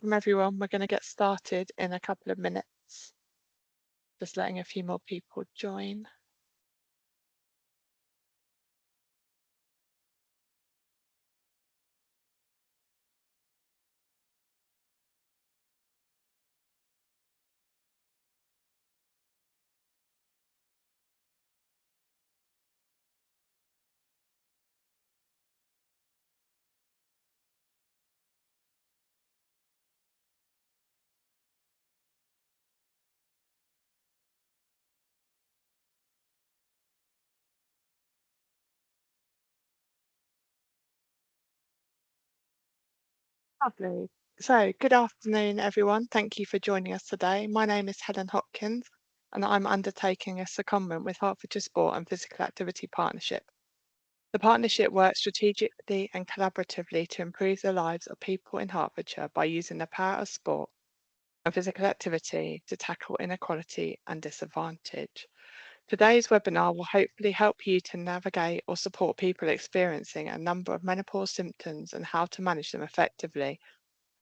Welcome everyone. We're going to get started in a couple of minutes. Just letting a few more people join. Lovely. So, good afternoon, everyone. Thank you for joining us today. My name is Helen Hopkins, and I'm undertaking a secondment with Hertfordshire Sport and Physical Activity Partnership. The partnership works strategically and collaboratively to improve the lives of people in Hertfordshire by using the power of sport and physical activity to tackle inequality and disadvantage. Today's webinar will hopefully help you to navigate or support people experiencing a number of menopause symptoms and how to manage them effectively.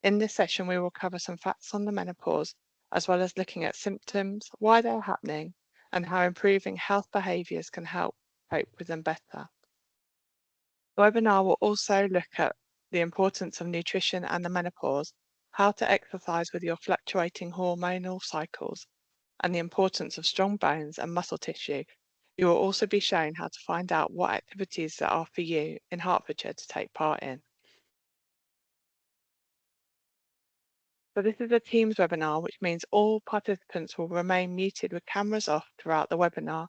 In this session, we will cover some facts on the menopause, as well as looking at symptoms, why they're happening, and how improving health behaviours can help cope with them better. The webinar will also look at the importance of nutrition and the menopause, how to exercise with your fluctuating hormonal cycles, and the importance of strong bones and muscle tissue. You will also be shown how to find out what activities there are for you in Hertfordshire to take part in. So this is a Teams webinar, which means all participants will remain muted with cameras off throughout the webinar.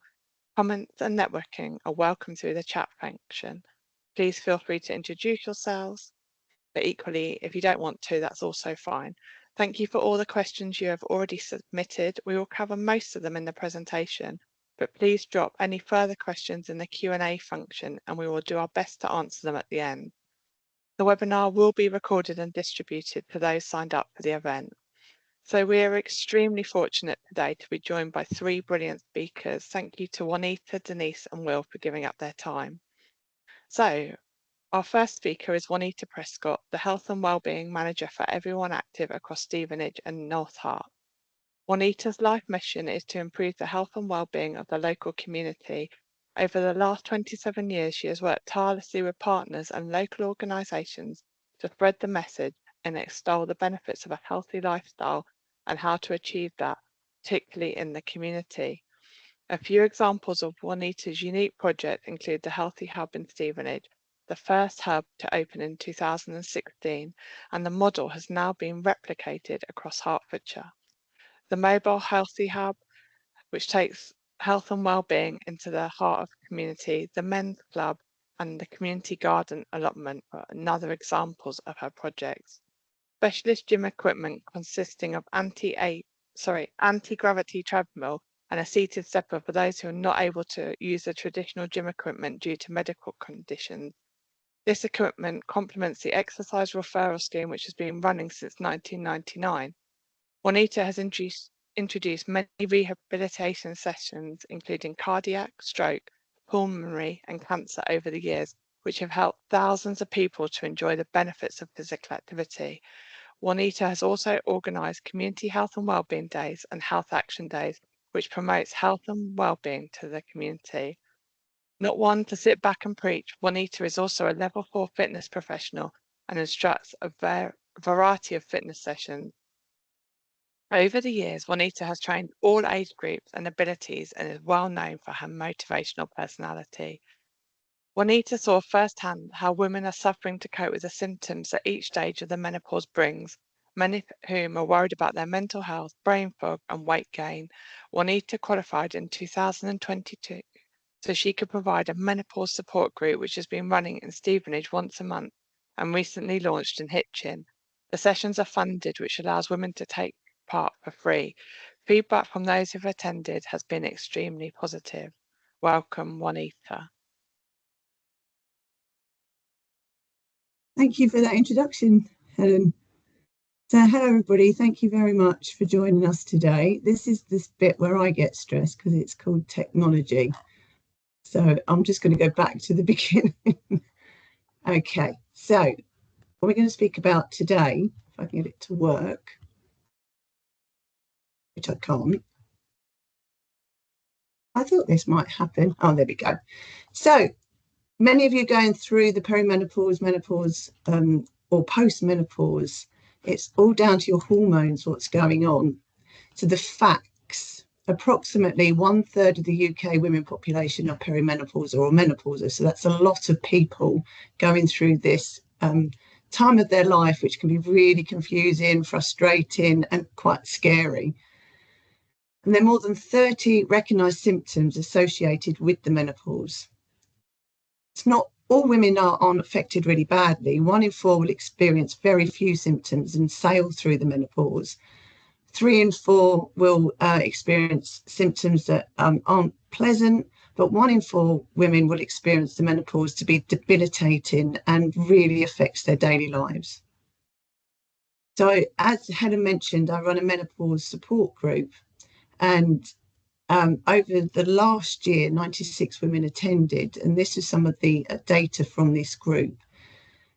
Comments and networking are welcome through the chat function. Please feel free to introduce yourselves, but equally, if you don't want to, that's also fine. Thank you for all the questions you have already submitted. We will cover most of them in the presentation, but please drop any further questions in the Q&A function and we will do our best to answer them at the end. The webinar will be recorded and distributed to those signed up for the event. So we are extremely fortunate today to be joined by three brilliant speakers. Thank you to Juanita, Denise and Will for giving up their time. So our first speaker is Juanita Prescott, the Health and Wellbeing Manager for everyone active across Stevenage and North Hart. Juanita's life mission is to improve the health and wellbeing of the local community. Over the last 27 years, she has worked tirelessly with partners and local organisations to spread the message and extol the benefits of a healthy lifestyle and how to achieve that, particularly in the community. A few examples of Juanita's unique project include the Healthy Hub in Stevenage, the first hub to open in 2016, and the model has now been replicated across Hertfordshire. The Mobile Healthy Hub, which takes health and wellbeing into the heart of the community, the Men's Club, and the Community Garden allotment are another examples of her projects. Specialist gym equipment consisting of anti-gravity treadmill and a seated stepper for those who are not able to use the traditional gym equipment due to medical conditions. This equipment complements the exercise referral scheme which has been running since 1999. Juanita has introduced many rehabilitation sessions, including cardiac, stroke, pulmonary and cancer over the years, which have helped thousands of people to enjoy the benefits of physical activity. Juanita has also organised community health and wellbeing days and health action days, which promotes health and wellbeing to the community. Not one to sit back and preach, Juanita is also a level 4 fitness professional and instructs a variety of fitness sessions. Over the years, Juanita has trained all age groups and abilities and is well known for her motivational personality. Juanita saw firsthand how women are suffering to cope with the symptoms that each stage of the menopause brings, many of whom are worried about their mental health, brain fog and weight gain. Juanita qualified in 2022 so she could provide a menopause support group which has been running in Stevenage once a month and recently launched in Hitchin. The sessions are funded, which allows women to take part for free. Feedback from those who've attended has been extremely positive. Welcome, Juanita. Thank you for that introduction, Helen. So hello everybody, thank you very much for joining us today. This is this bit where I get stressed because it's called technology. So I'm just going to go back to the beginning. Okay, so what we're going to speak about today, if I can get it to work, which I can't. I thought this might happen. Oh, there we go. So many of you going through the perimenopause, menopause, or postmenopause. It's all down to your hormones, what's going on. So the facts, approximately 1/3 of the UK women population are perimenopausal or menopausal. So that's a lot of people going through this time of their life, which can be really confusing, frustrating, and quite scary. And there are more than 30 recognised symptoms associated with the menopause. It's not all women aren't affected really badly. 1 in 4 will experience very few symptoms and sail through the menopause. 3 in 4 will experience symptoms that aren't pleasant, but 1 in 4 women will experience the menopause to be debilitating and really affects their daily lives. So as Helen mentioned, I run a menopause support group, and over the last year, 96 women attended, and this is some of the data from this group.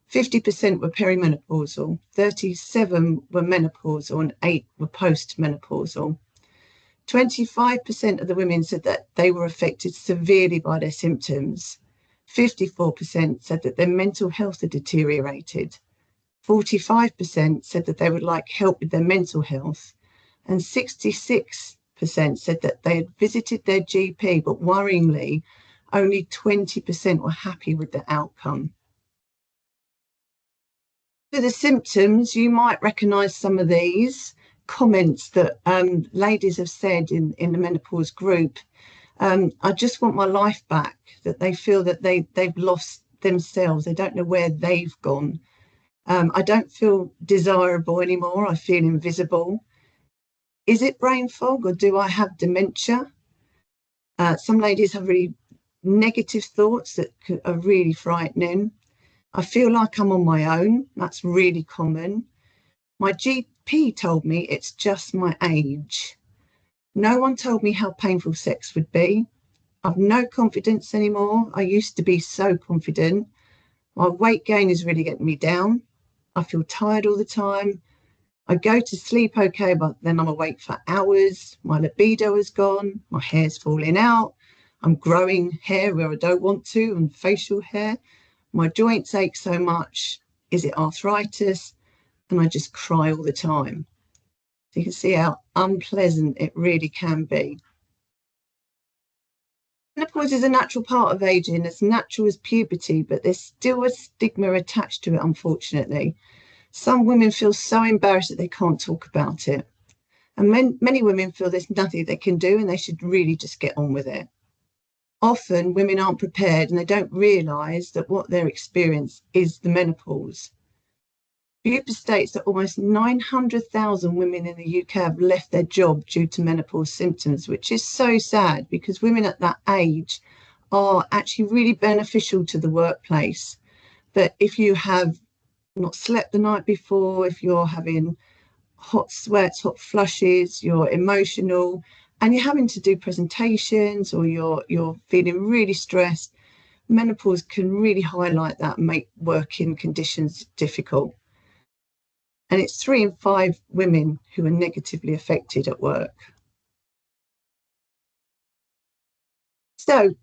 50% were perimenopausal, 37 were menopausal, and 8 were postmenopausal. 25% of the women said that they were affected severely by their symptoms. 54% said that their mental health had deteriorated. 45% said that they would like help with their mental health. And 66% said that they had visited their GP, but worryingly, only 20% were happy with the outcome. For the symptoms, you might recognise some of these comments that ladies have said in the menopause group. I just want my life back, that they feel that they've lost themselves. They don't know where they've gone. I don't feel desirable anymore. I feel invisible. Is it brain fog or do I have dementia? Some ladies have really negative thoughts that are really frightening. I feel like I'm on my own. That's really common. My GP told me it's just my age. No one told me how painful sex would be. I've no confidence anymore. I used to be so confident. My weight gain is really getting me down. I feel tired all the time. I go to sleep okay, but then I'm awake for hours. My libido is gone. My hair's falling out. I'm growing hair where I don't want to, and facial hair. My joints ache so much. Is it arthritis? And I just cry all the time. So you can see how unpleasant it really can be. Menopause is a natural part of aging, as natural as puberty, but there's still a stigma attached to it, unfortunately. Some women feel so embarrassed that they can't talk about it. And many women feel there's nothing they can do and they should really just get on with it. Often women aren't prepared and they don't realise that what they're experiencing is the menopause. Bupa states that almost 900,000 women in the UK have left their job due to menopause symptoms, which is so sad because women at that age are actually really beneficial to the workplace. But if you have not slept the night before, if you're having hot sweats, hot flushes, you're emotional, and you're having to do presentations or you're feeling really stressed, menopause can really highlight that and make working conditions difficult. And it's 3 in 5 women who are negatively affected at work. So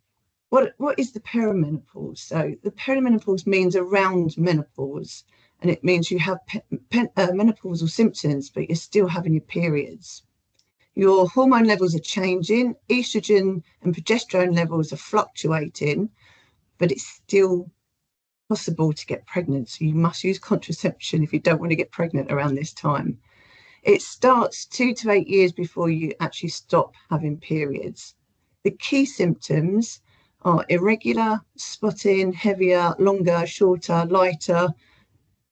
what is the perimenopause? So the perimenopause means around menopause, and it means you have menopausal symptoms, but you're still having your periods. Your hormone levels are changing, estrogen and progesterone levels are fluctuating, but it's still possible to get pregnant. So you must use contraception if you don't want to get pregnant around this time. It starts 2 to 8 years before you actually stop having periods. The key symptoms are irregular, spotting, heavier, longer, shorter, lighter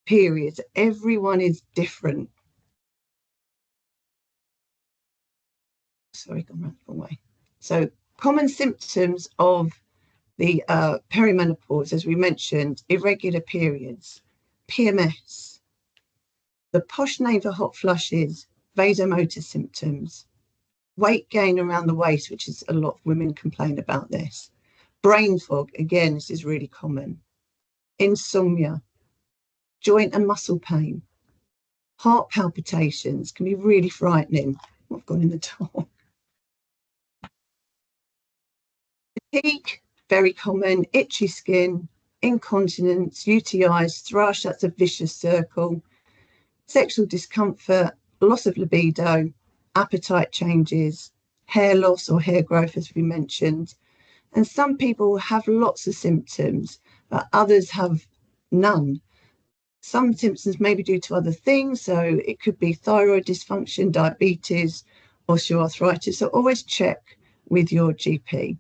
periods. Everyone is different. Sorry, gone round the wrong way. So common symptoms of the perimenopause, as we mentioned, irregular periods, PMS. The posh name for hot flushes, vasomotor symptoms, weight gain around the waist, which is a lot of women complain about this. Brain fog, again, this is really common. Insomnia, joint and muscle pain, Heart palpitations can be really frightening. I've gone in the door. Fatigue, very common. Itchy skin, incontinence, UTIs, thrush, that's a vicious circle. Sexual discomfort, loss of libido, appetite changes, hair loss or hair growth, as we mentioned. And some people have lots of symptoms, but others have none. Some symptoms may be due to other things, so it could be thyroid dysfunction, diabetes, osteoarthritis. So always check with your GP.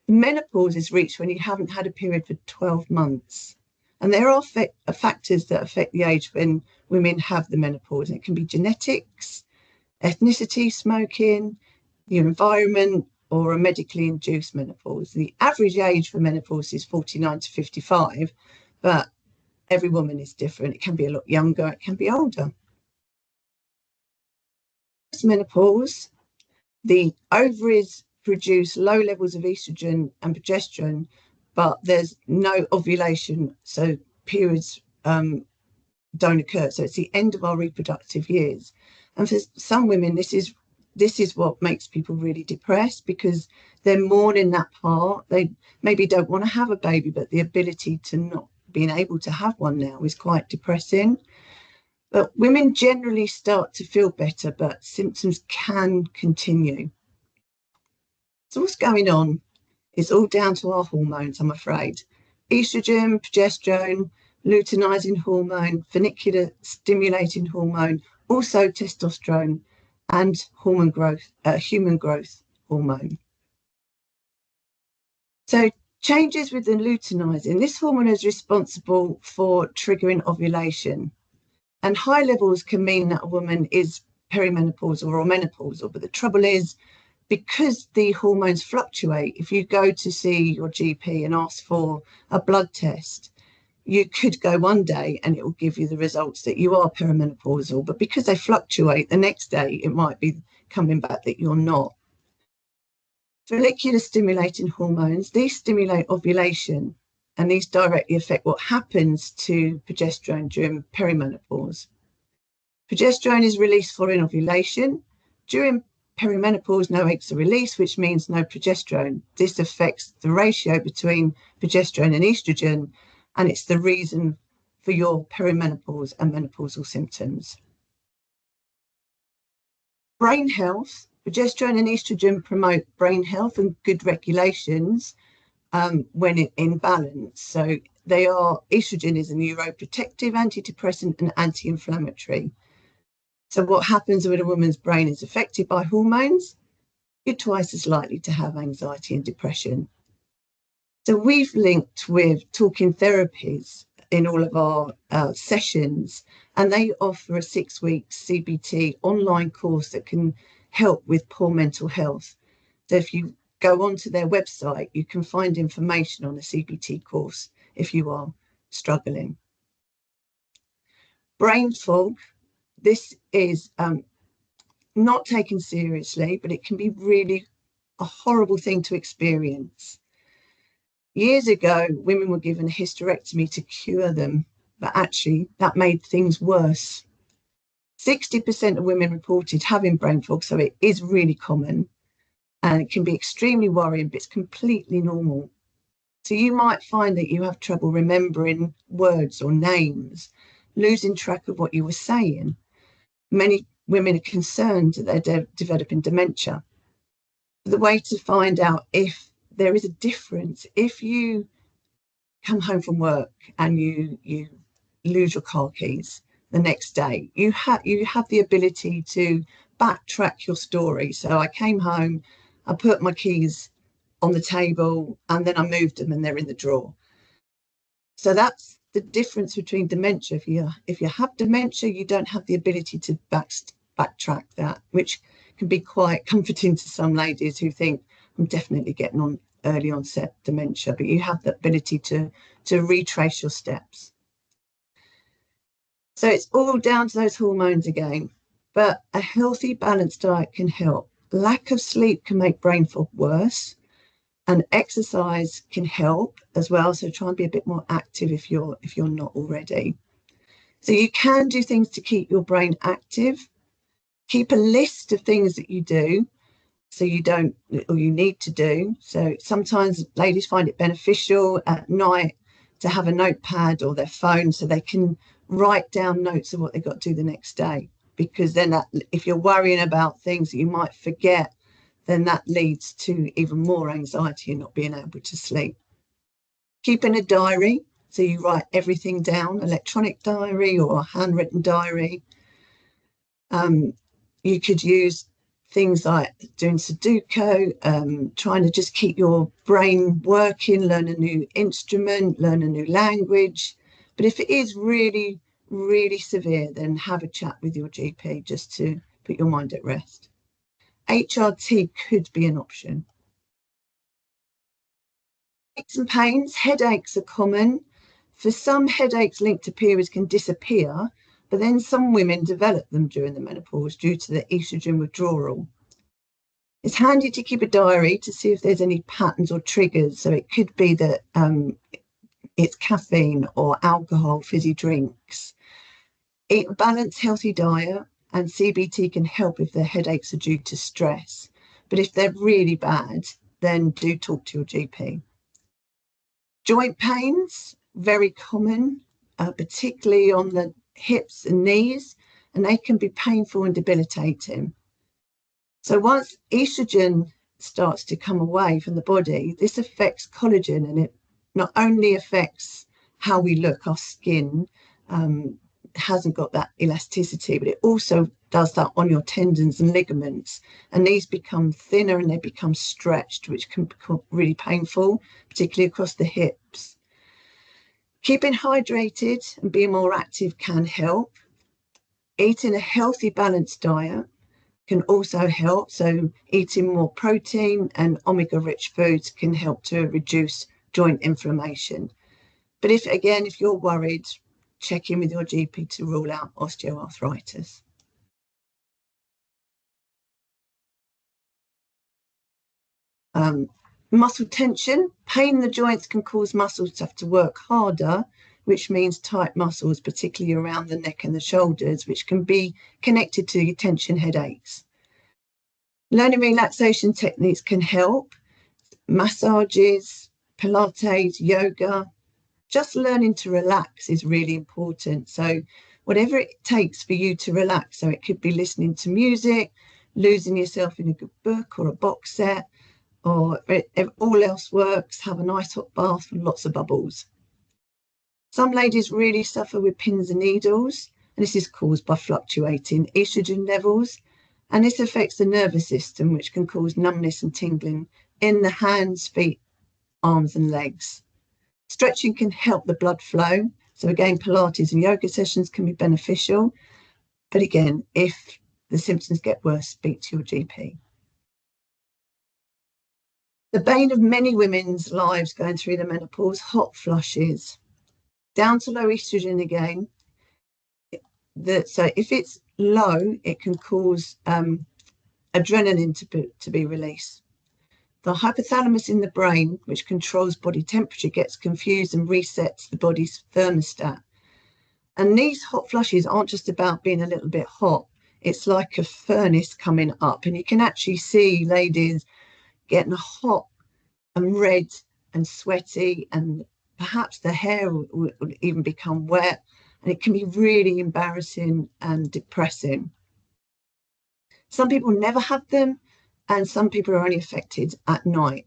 Menopause is reached when you haven't had a period for 12 months. And there are factors that affect the age when women have the menopause. And it can be genetics, ethnicity, smoking, your environment, or a medically induced menopause. The average age for menopause is 49 to 55, but every woman is different. It can be a lot younger, it can be older. Menopause, the ovaries produce low levels of estrogen and progesterone, but there's no ovulation, so periods don't occur. So it's the end of our reproductive years. And for some women, this is what makes people really depressed, because they're mourning that part. They maybe don't want to have a baby, but the ability to not being able to have one now is quite depressing. But women generally start to feel better, but symptoms can continue. So what's going on? It's all down to our hormones, I'm afraid. Estrogen, progesterone, luteinizing hormone, follicular stimulating hormone, also testosterone, and hormone growth, human growth hormone. So changes with the luteinizing. This hormone is responsible for triggering ovulation. And high levels can mean that a woman is perimenopausal or menopausal. But the trouble is, because the hormones fluctuate, if you go to see your GP and ask for a blood test, you could go one day and it will give you the results that you are perimenopausal. But because they fluctuate, the next day it might be coming back that you're not. Follicular stimulating hormones, these stimulate ovulation, and these directly affect what happens to progesterone during perimenopause. Progesterone is released following ovulation. During perimenopause, no eggs are released, which means no progesterone. This affects the ratio between progesterone and estrogen, and it's the reason for your perimenopause and menopausal symptoms. Brain health. Progesterone and estrogen promote brain health and good regulations when in balance. So they are, estrogen is a neuroprotective, antidepressant, and anti-inflammatory. So what happens when a woman's brain is affected by hormones? You're twice as likely to have anxiety and depression. So we've linked with talking therapies in all of our sessions, and they offer a 6-week CBT online course that can help with poor mental health. So if you go onto their website, you can find information on the CBT course if you are struggling. Brain fog. This is not taken seriously, but it can be really a horrible thing to experience. Years ago, women were given a hysterectomy to cure them, but actually that made things worse. 60% of women reported having brain fog, so it is really common, and it can be extremely worrying, but it's completely normal. So you might find that you have trouble remembering words or names, losing track of what you were saying. Many women are concerned that they're developing dementia. The way to find out if there is a difference, if you come home from work and you lose your car keys the next day, you have the ability to backtrack your story. So I came home, I put my keys on the table, and then I moved them and they're in the drawer. So that's the difference between dementia. If you have dementia, you don't have the ability to backtrack that, which can be quite comforting to some ladies who think, I'm definitely getting on early onset dementia, but you have the ability to retrace your steps. So it's all down to those hormones again, but a healthy, balanced diet can help. Lack of sleep can make brain fog worse, and exercise can help as well. So try and be a bit more active if you're not already. So you can do things to keep your brain active. Keep a list of things that you do so you don't, or you need to do. So sometimes ladies find it beneficial at night to have a notepad or their phone so they can write down notes of what they've got to do the next day. Because then that, if you're worrying about things that you might forget, then that leads to even more anxiety and not being able to sleep. Keeping a diary, so you write everything down, electronic diary or a handwritten diary. You could use things like doing Sudoku, trying to just keep your brain working, learn a new instrument, learn a new language. But if it is really, really severe, then have a chat with your GP just to put your mind at rest. HRT could be an option. Aches and pains, headaches are common. For some, headaches linked to periods can disappear, but then some women develop them during the menopause due to the estrogen withdrawal. It's handy to keep a diary to see if there's any patterns or triggers. So it could be that it's caffeine or alcohol, fizzy drinks. Eat a balanced, healthy diet, and CBT can help if the headaches are due to stress. But if they're really bad, then do talk to your GP. Joint pains, very common, particularly on the hips and knees, and they can be painful and debilitating. So once estrogen starts to come away from the body, this affects collagen, and it not only affects how we look, our skin hasn't got that elasticity, but it also does that on your tendons and ligaments, and these become thinner and they become stretched, which can become really painful, particularly across the hips. Keeping hydrated and being more active can help. Eating a healthy, balanced diet can also help. So eating more protein and omega-rich foods can help to reduce joint inflammation. But if you're worried, check in with your GP to rule out osteoarthritis. Muscle tension, pain in the joints can cause muscles to have to work harder, which means tight muscles, particularly around the neck and the shoulders, which can be connected to tension headaches. Learning relaxation techniques can help. Massages, Pilates, yoga, just learning to relax is really important. So whatever it takes for you to relax, so it could be listening to music, losing yourself in a good book or a box set, or if all else works, have a nice hot bath with lots of bubbles. Some ladies really suffer with pins and needles, and this is caused by fluctuating estrogen levels, and this affects the nervous system, which can cause numbness and tingling in the hands, feet, arms and legs. Stretching can help the blood flow. So again, Pilates and yoga sessions can be beneficial. But again, if the symptoms get worse, speak to your GP. The bane of many women's lives going through the menopause, hot flushes. Down to low estrogen again. So if it's low, it can cause adrenaline to be released. The hypothalamus in the brain, which controls body temperature, gets confused and resets the body's thermostat. And these hot flushes aren't just about being a little bit hot. It's like a furnace coming up, and you can actually see ladies getting hot and red and sweaty, and perhaps the hair will even become wet, and it can be really embarrassing and depressing. Some people never have them, and some people are only affected at night.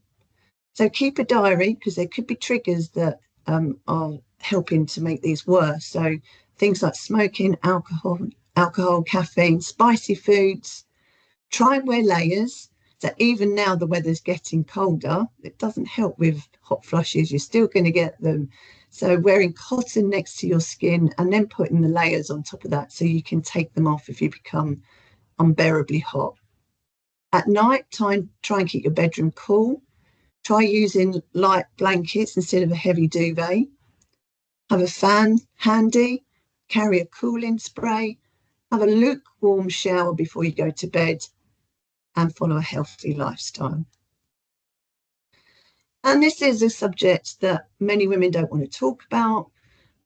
So keep a diary, because there could be triggers that are helping to make these worse. So things like smoking, alcohol, caffeine, spicy foods. Try and wear layers. So even now the weather's getting colder, it doesn't help with hot flushes. You're still going to get them. So wearing cotton next to your skin and then putting the layers on top of that so you can take them off if you become unbearably hot. At night, try and keep your bedroom cool. Try using light blankets instead of a heavy duvet. Have a fan handy. Carry a cooling spray. Have a lukewarm shower before you go to bed, and follow a healthy lifestyle. And this is a subject that many women don't want to talk about,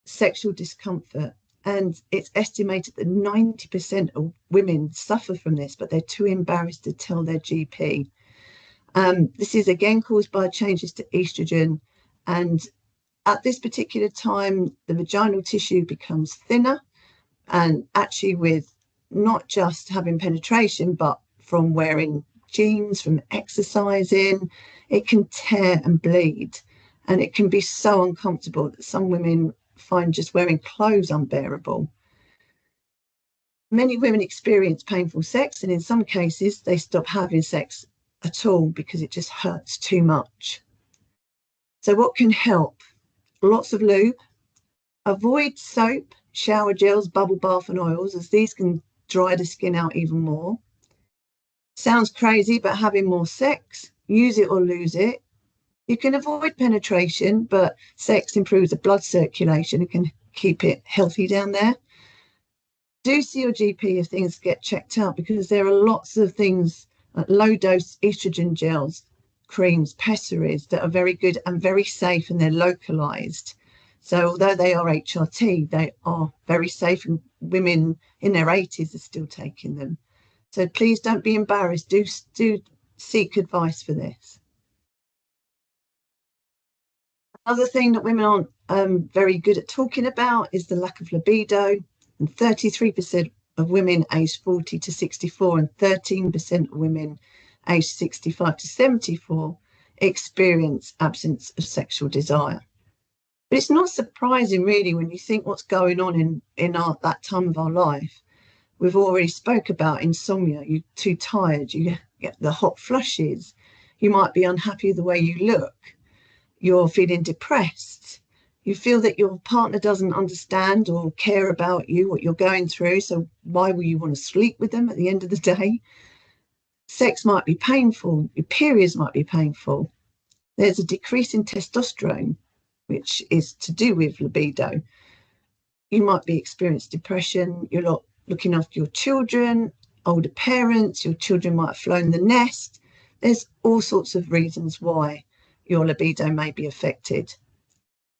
sexual discomfort. And it's estimated that 90% of women suffer from this, but they're too embarrassed to tell their GP. This is again caused by changes to estrogen. And at this particular time, the vaginal tissue becomes thinner. And actually, with not just having penetration, but from wearing jeans, from exercising, it can tear and bleed. And it can be so uncomfortable that some women find just wearing clothes unbearable. Many women experience painful sex, and in some cases, they stop having sex at all because it just hurts too much. So, what can help? Lots of lube. Avoid soap, shower gels, bubble bath, and oils, as these can dry the skin out even more. Sounds crazy, but having more sex, use it or lose it. You can avoid penetration, but sex improves the blood circulation and can keep it healthy down there. Do see your GP if things get checked out, because there are lots of things like low dose estrogen gels, creams, pessaries that are very good and very safe, and they're localized. So although they are HRT, they are very safe, and women in their 80s are still taking them. So please don't be embarrassed. Do seek advice for this. Another thing that women aren't very good at talking about is the lack of libido. And 33% of women aged 40 to 64 and 13% of women aged 65 to 74 experience absence of sexual desire. But it's not surprising, really, when you think what's going on in that time of our life. We've already spoke about insomnia. You're too tired. You get the hot flushes. You might be unhappy with the way you look. You're feeling depressed. You feel that your partner doesn't understand or care about you, what you're going through. So why will you want to sleep with them at the end of the day? Sex might be painful. Your periods might be painful. There's a decrease in testosterone, which is to do with libido. You might be experiencing depression. You're not looking after your children, older parents. Your children might have flown the nest. There's all sorts of reasons why your libido may be affected.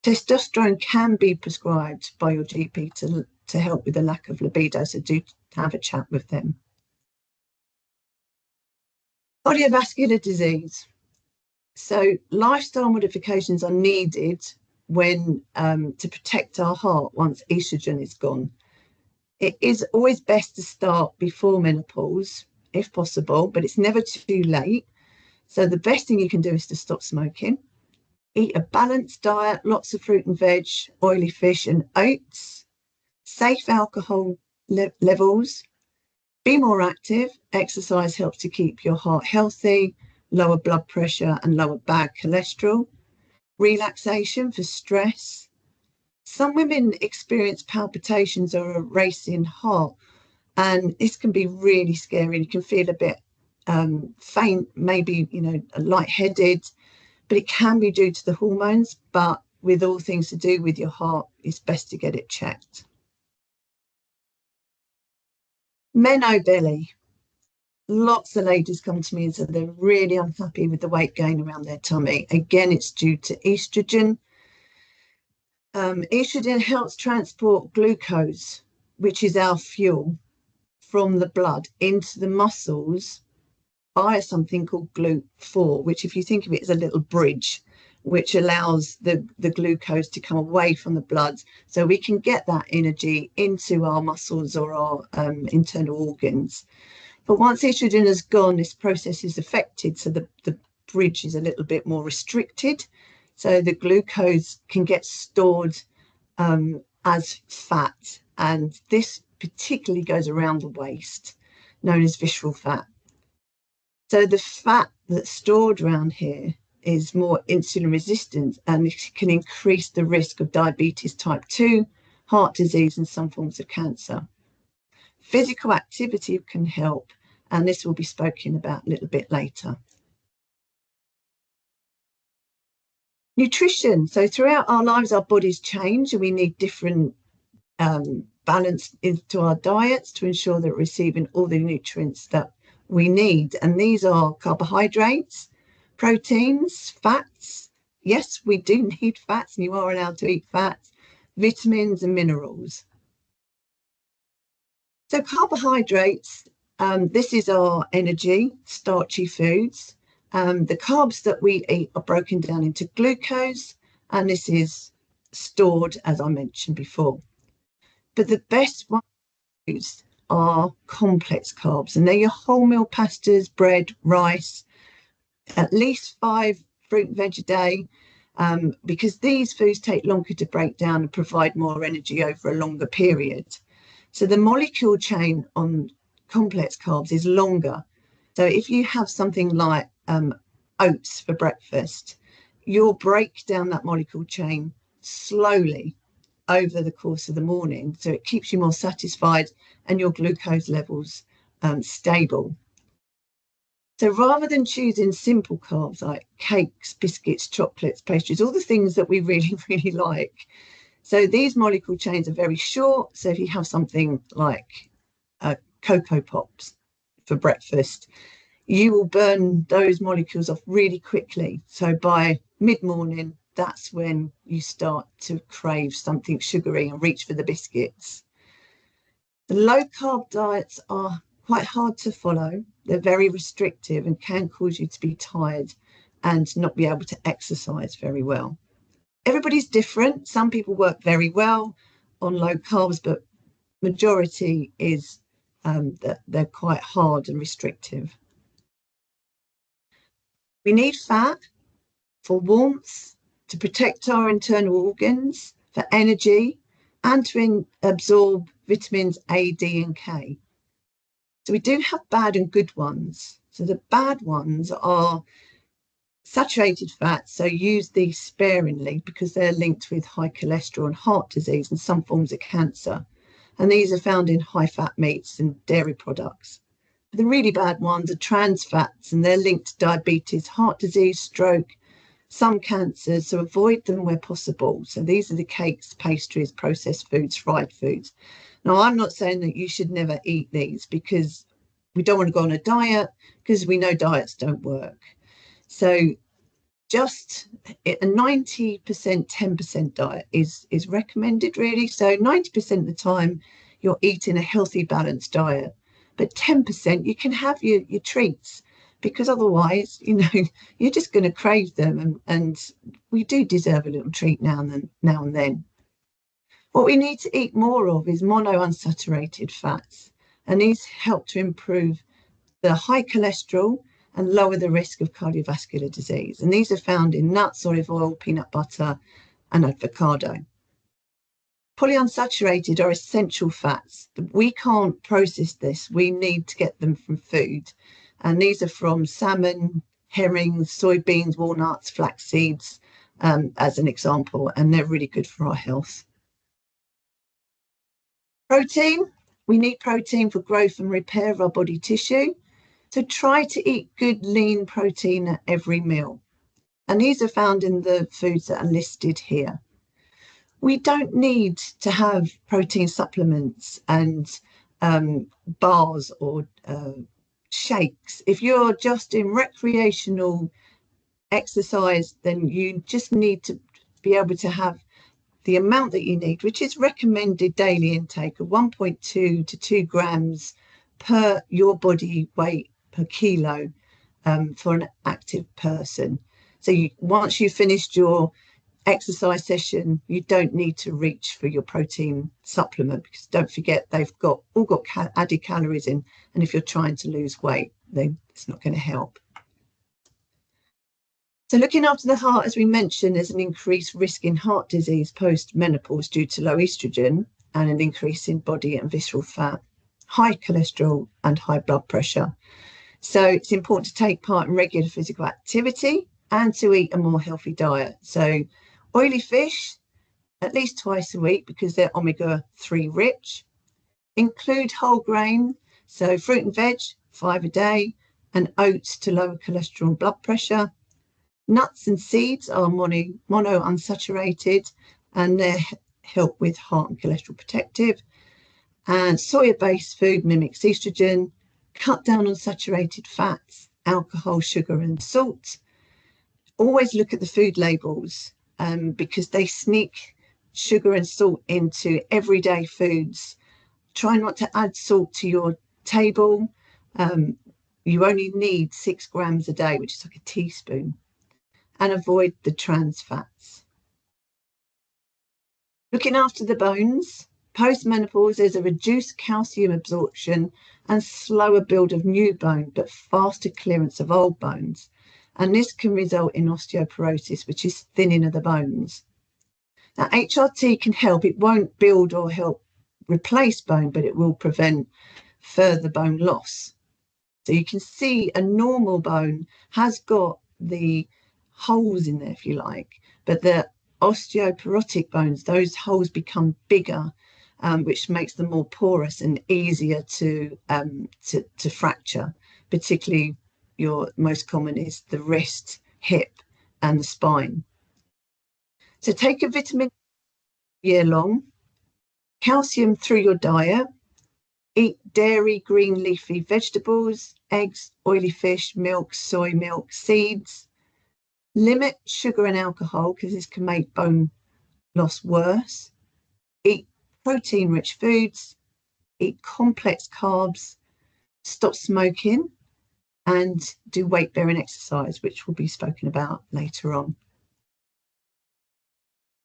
Testosterone can be prescribed by your GP to help with the lack of libido, so do have a chat with them. Cardiovascular disease. So lifestyle modifications are needed when to protect our heart once estrogen is gone. It is always best to start before menopause, if possible, but it's never too late. So the best thing you can do is to stop smoking. Eat a balanced diet, lots of fruit and veg, oily fish and oats, safe alcohol levels, be more active. Exercise helps to keep your heart healthy, lower blood pressure and lower bad cholesterol. Relaxation for stress. Some women experience palpitations or a racing heart, and this can be really scary. You can feel a bit faint, maybe, lightheaded, but it can be due to the hormones. But with all things to do with your heart, it's best to get it checked. Menobelly. Lots of ladies come to me and say they're really unhappy with the weight gain around their tummy. Again, it's due to estrogen. Estrogen helps transport glucose, which is our fuel, from the blood into the muscles via something called GLUT4, which, if you think of it, is a little bridge which allows the glucose to come away from the blood, so we can get that energy into our muscles or our internal organs. But once estrogen has gone, this process is affected, so the bridge is a little bit more restricted. So the glucose can get stored as fat, and this particularly goes around the waist, known as visceral fat. So the fat that's stored around here is more insulin resistant, and it can increase the risk of diabetes type 2, heart disease, and some forms of cancer. Physical activity can help, and this will be spoken about a little bit later. Nutrition. So throughout our lives, our bodies change, and we need different balance into our diets to ensure that we're receiving all the nutrients that we need. And these are carbohydrates, proteins, fats. Yes, we do need fats, and you are allowed to eat fats, vitamins and minerals. So carbohydrates, this is our energy, starchy foods. The carbs that we eat are broken down into glucose, and this is stored, as I mentioned before. But the best ones are complex carbs, and they're your wholemeal pastas, bread, rice, at least 5 fruit and veg a day, because these foods take longer to break down and provide more energy over a longer period. So the molecule chain on complex carbs is longer. So if you have something like oats for breakfast, you'll break down that molecule chain slowly over the course of the morning. So it keeps you more satisfied and your glucose levels stable. So rather than choosing simple carbs like cakes, biscuits, chocolates, pastries, all the things that we really, really like. So these molecule chains are very short. So if you have something like Cocoa Pops for breakfast, you will burn those molecules off really quickly. So by mid-morning, that's when you start to crave something sugary and reach for the biscuits. The low carb diets are quite hard to follow. They're very restrictive and can cause you to be tired and not be able to exercise very well. Everybody's different. Some people work very well on low carbs, but majority is that they're quite hard and restrictive. We need fat for warmth, to protect our internal organs, for energy, and to absorb vitamins A, D, and K. So we do have bad and good ones. So the bad ones are saturated fats, so use these sparingly because they're linked with high cholesterol and heart disease and some forms of cancer. And these are found in high fat meats and dairy products. The really bad ones are trans fats, and they're linked to diabetes, heart disease, stroke, some cancers, so avoid them where possible. So these are the cakes, pastries, processed foods, fried foods. Now, I'm not saying that you should never eat these because we don't want to go on a diet because we know diets don't work. So just a 90%, 10% diet is recommended really. So 90% of the time you're eating a healthy, balanced diet, but 10% you can have your treats because otherwise, you're just going to crave them. And we do deserve a little treat now and then. What we need to eat more of is monounsaturated fats, and these help to improve the high cholesterol and lower the risk of cardiovascular disease. And these are found in nuts, olive oil, peanut butter, and avocado. Polyunsaturated are essential fats. We can't process this. We need to get them from food. And these are from salmon, herrings, soybeans, walnuts, flax seeds, as an example, and they're really good for our health. Protein, we need protein for growth and repair of our body tissue. So try to eat good lean protein at every meal. And these are found in the foods that are listed here. We don't need to have protein supplements and bars or shakes. If you're just in recreational exercise, then you just need to be able to have the amount that you need, which is recommended daily intake of 1.2 to 2 grams per your body weight per kilo for an active person. So once you've finished your exercise session, you don't need to reach for your protein supplement because don't forget they've all got added calories in, and if you're trying to lose weight, then it's not going to help. So looking after the heart, as we mentioned, there's an increased risk in heart disease post-menopause due to low estrogen and an increase in body and visceral fat, high cholesterol and high blood pressure. So it's important to take part in regular physical activity and to eat a more healthy diet. So oily fish, at least twice a week because they're omega-3 rich. Include whole grain, so fruit and veg, 5 a day, and oats to lower cholesterol and blood pressure. Nuts and seeds are monounsaturated and they help with heart and cholesterol protective. And soya-based food mimics estrogen. Cut down on saturated fats, alcohol, sugar, and salt. Always look at the food labels because they sneak sugar and salt into everyday foods Try not to add salt to your table. You only need 6 grams a day, which is like a teaspoon, and avoid the trans fats. Looking after the bones, post-menopause, there's a reduced calcium absorption and slower build of new bone, but faster clearance of old bones. And this can result in osteoporosis, which is thinning of the bones. Now, HRT can help. It won't build or help replace bone, but it will prevent further bone loss. So you can see a normal bone has got the holes in there, if you like, but the osteoporotic bones, those holes become bigger, which makes them more porous and easier to fracture. Particularly, your most common is the wrist, hip, and the spine. So take a vitamin year long, calcium through your diet. Eat dairy, green leafy vegetables, eggs, oily fish, milk, soy milk, seeds. Limit sugar and alcohol because this can make bone loss worse. Eat protein-rich foods. Eat complex carbs. Stop smoking and do weight-bearing exercise, which will be spoken about later on.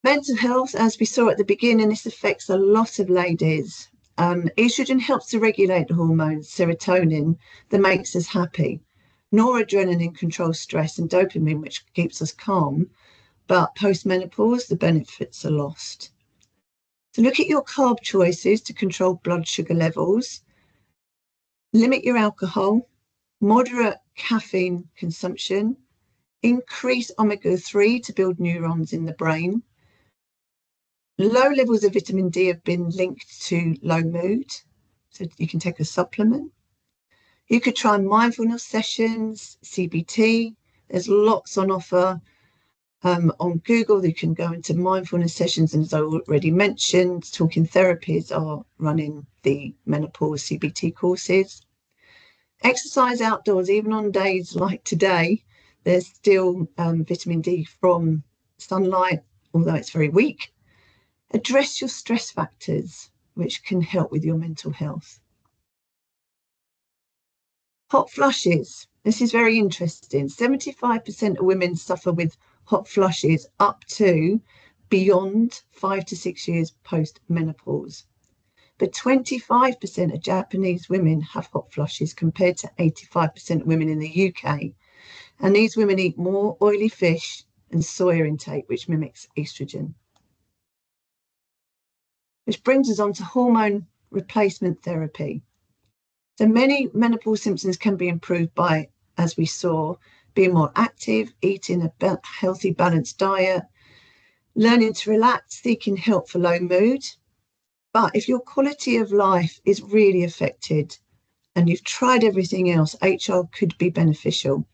Mental health, as we saw at the beginning, this affects a lot of ladies. Estrogen helps to regulate the hormone serotonin that makes us happy. Noradrenaline controls stress and dopamine, which keeps us calm. But post-menopause, the benefits are lost. So look at your carb choices to control blood sugar levels. Limit your alcohol. Moderate caffeine consumption. Increase omega-3 to build neurons in the brain. Low levels of vitamin D have been linked to low mood, so you can take a supplement. You could try mindfulness sessions, CBT. There's lots on offer on Google. You can go into mindfulness sessions, and as I already mentioned, talking therapies are running the menopause CBT courses. Exercise outdoors, even on days like today, there's still vitamin D from sunlight, although it's very weak. Address your stress factors, which can help with your mental health. Hot flushes. This is very interesting. 75% of women suffer with hot flushes up to beyond 5 to 6 years post-menopause. But 25% of Japanese women have hot flushes compared to 85% of women in the UK. And these women eat more oily fish and soya intake, which mimics estrogen. Which brings us on to hormone replacement therapy. So many menopause symptoms can be improved by, as we saw, being more active, eating a healthy, balanced diet, learning to relax, seeking help for low mood. But if your quality of life is really affected and you've tried everything else, HR could be beneficial.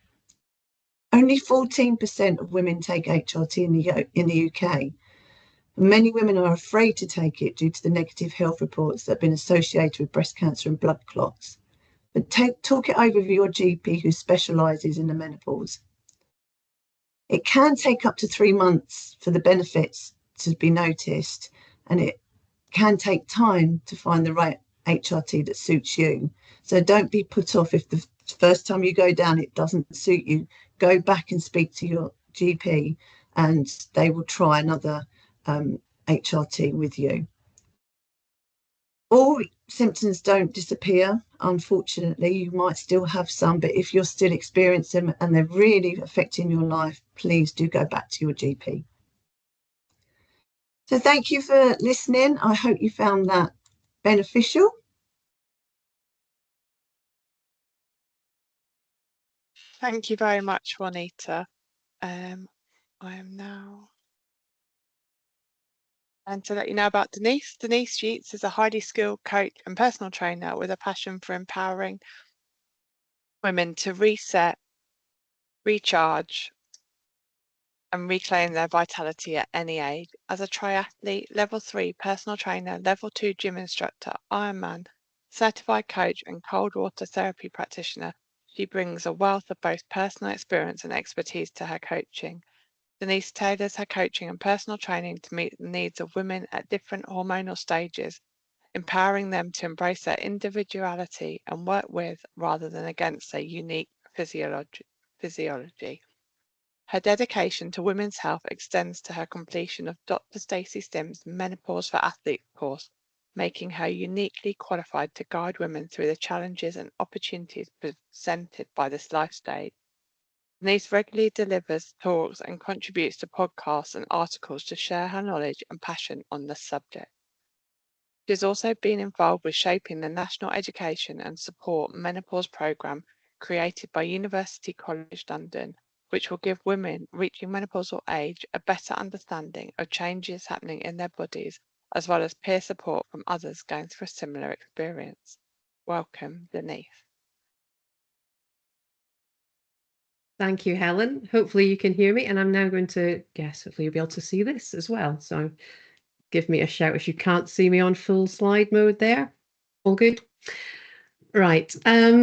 Only 14% of women take HRT in the UK. Many women are afraid to take it due to the negative health reports that have been associated with breast cancer and blood clots. But talk it over with your GP who specialises in the menopause. It can take up to 3 months for the benefits to be noticed, and it can take time to find the right HRT that suits you. So don't be put off if the first time you go down it doesn't suit you. Go back and speak to your GP and they will try another HRT with you. All symptoms don't disappear, unfortunately. You might still have some, but if you're still experiencing them and they're really affecting your life, please do go back to your GP. So thank you for listening. I hope you found that beneficial. Thank you very much, Juanita. I am now. And to let you know about Denise, Denise Sheets is a highly skilled coach and personal trainer with a passion for empowering women to reset, recharge, and reclaim their vitality at any age. As a triathlete, level 3 personal trainer, level 2 gym instructor, Ironman, certified coach, and cold water therapy practitioner, she brings a wealth of both personal experience and expertise to her coaching. Denise tailors her coaching and personal training to meet the needs of women at different hormonal stages, empowering them to embrace their individuality and work with rather than against their unique physiology. Her dedication to women's health extends to her completion of Dr. Stacey Stim's Menopause for Athletes course, making her uniquely qualified to guide women through the challenges and opportunities presented by this life stage. Denise regularly delivers talks and contributes to podcasts and articles to share her knowledge and passion on the subject. She has also been involved with shaping the National Education and Support Menopause Programme created by University College London, which will give women reaching menopausal age a better understanding of changes happening in their bodies, as well as peer support from others going through a similar experience. Welcome, Denise. Thank you, Helen. Hopefully you can hear me, and I'm now going to, yes, hopefully you'll be able to see this as well. So give me a shout if you can't see me on full slide mode there. All good? Right.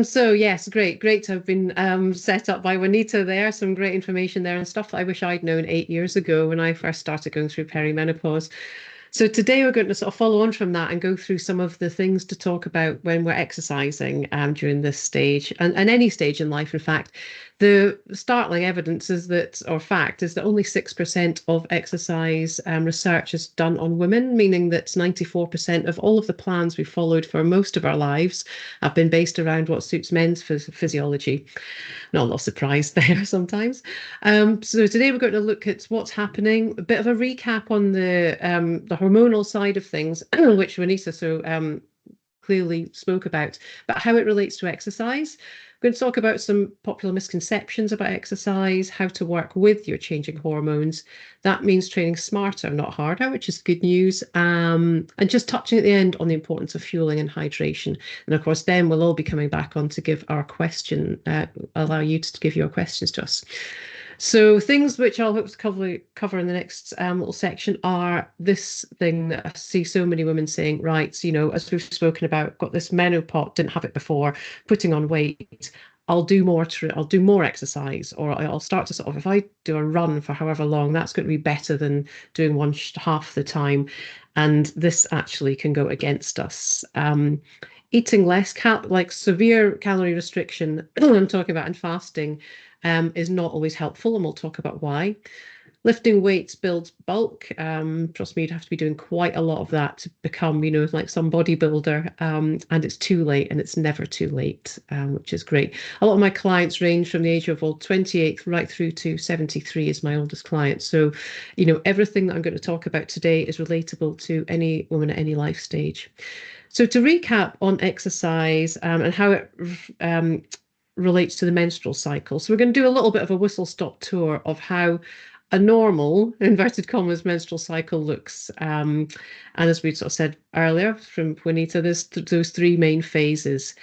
So yes, great to have been set up by Juanita there. Some great information there and stuff that I wish I'd known 8 years ago when I first started going through perimenopause. So today we're going to sort of follow on from that and go through some of the things to talk about when we're exercising during this stage and any stage in life, in fact. The startling evidence is that, or fact, is that only 6% of exercise research is done on women, meaning that 94% of all of the plans we've followed for most of our lives have been based around what suits men's physiology. Not a lot of surprise there sometimes. So today we're going to look at what's happening, a bit of a recap on the hormonal side of things, which Renisa so clearly spoke about, but how it relates to exercise. We're going to talk about some popular misconceptions about exercise, how to work with your changing hormones. That means training smarter, not harder, which is good news. And just touching at the end on the importance of fueling and hydration. And of course, then we'll all be coming back on to give our question, allow you to give your questions to us. So things which I'll hope to cover in the next little section are this thing that I see so many women saying, right, you know, as we've spoken about, got this menopause, didn't have it before, putting on weight. I'll do more exercise, or I'll start to sort of, if I do a run for however long, that's going to be better than doing one half the time. And this actually can go against us. Eating less, like severe calorie restriction, I'm talking about, and fasting is not always helpful, and we'll talk about why. Lifting weights builds bulk. Trust me, you'd have to be doing quite a lot of that to become, you know, like some bodybuilder. And it's too late, and it's never too late, which is great. A lot of my clients range from the age of 28 right through to 73 is my oldest client. So, you know, everything that I'm going to talk about today is relatable to any woman at any life stage. So to recap on exercise and how it relates to the menstrual cycle. So we're going to do a little bit of a whistle-stop tour of how a normal, inverted commas, menstrual cycle looks. And as we sort of said earlier from Juanita, there's those three main phases.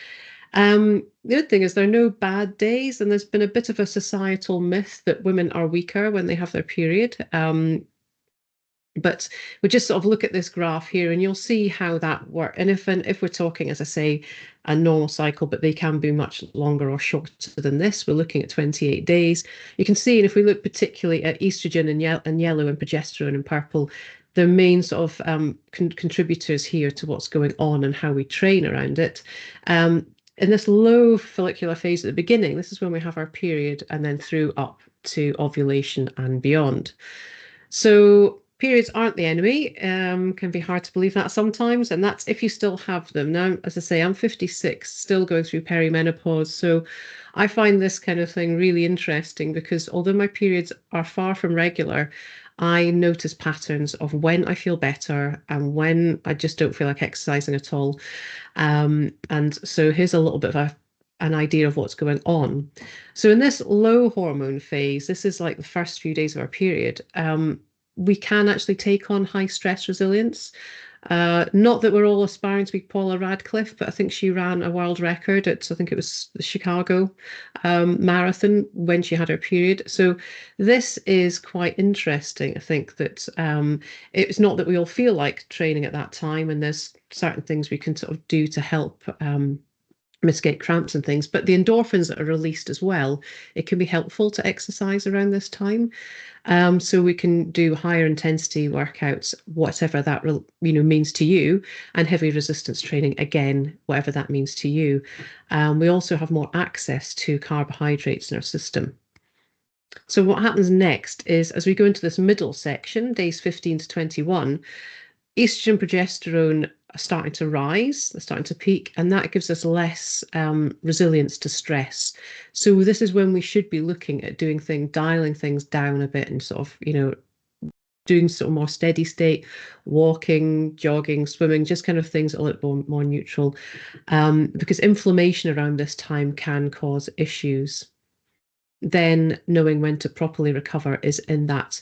The other thing is there are no bad days, and there's been a bit of a societal myth that women are weaker when they have their period. But we just sort of look at this graph here and you'll see how that works. And if we're talking, as I say, a normal cycle, but they can be much longer or shorter than this, we're looking at 28 days. You can see, and if we look particularly at estrogen in yellow and progesterone in purple, the main sort of contributors here to what's going on and how we train around it. In this low follicular phase at the beginning, this is when we have our period, and then through up to ovulation and beyond. So periods aren't the enemy. Can be hard to believe that sometimes, and that's if you still have them. Now, as I say, I'm 56, still going through perimenopause, so I find this kind of thing really interesting because although my periods are far from regular, I notice patterns of when I feel better and when I just don't feel like exercising at all. And so here's a little bit of an idea of what's going on. So in this low hormone phase, this is like the first few days of our period, we can actually take on high stress resilience. Not that we're all aspiring to be Paula Radcliffe, but I think she ran a world record at, I think it was the Chicago marathon when she had her period. So this is quite interesting. I think that it's not that we all feel like training at that time, and there's certain things we can sort of do to help get cramps and things, but the endorphins that are released as well, it can be helpful to exercise around this time. So we can do higher intensity workouts, whatever that means to you, and heavy resistance training, again, whatever that means to you. We also have more access to carbohydrates in our system. So what happens next is, as we go into this middle section, days 15 to 21, estrogen, progesterone are starting to rise, they're starting to peak, and that gives us less resilience to stress. So this is when we should be looking at dialing things down a bit, and sort of, doing sort of more steady state, walking, jogging, swimming, just kind of things a little more neutral, because inflammation around this time can cause issues. Then knowing when to properly recover is in that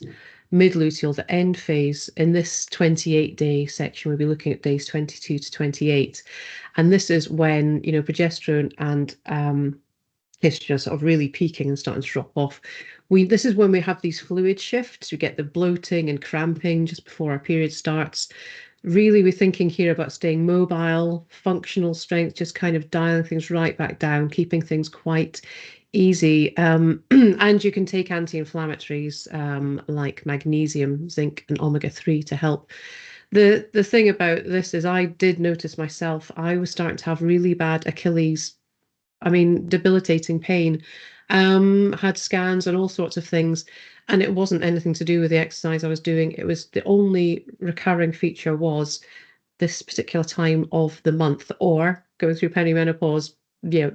mid-luteal, the end phase. In this 28-day section, we'll be looking at days 22 to 28. And this is when, progesterone and estrogen sort of really peaking and starting to drop off. This is when we have these fluid shifts. We get the bloating and cramping just before our period starts. Really, we're thinking here about staying mobile, functional strength, just kind of dialing things right back down, keeping things quite easy. And you can take anti-inflammatories like magnesium, zinc, and omega-3 to help. The thing about this is I did notice myself, I was starting to have really bad Achilles, debilitating pain. Had scans and all sorts of things, and it wasn't anything to do with the exercise I was doing. It was the only recurring feature was this particular time of the month, or going through perimenopause,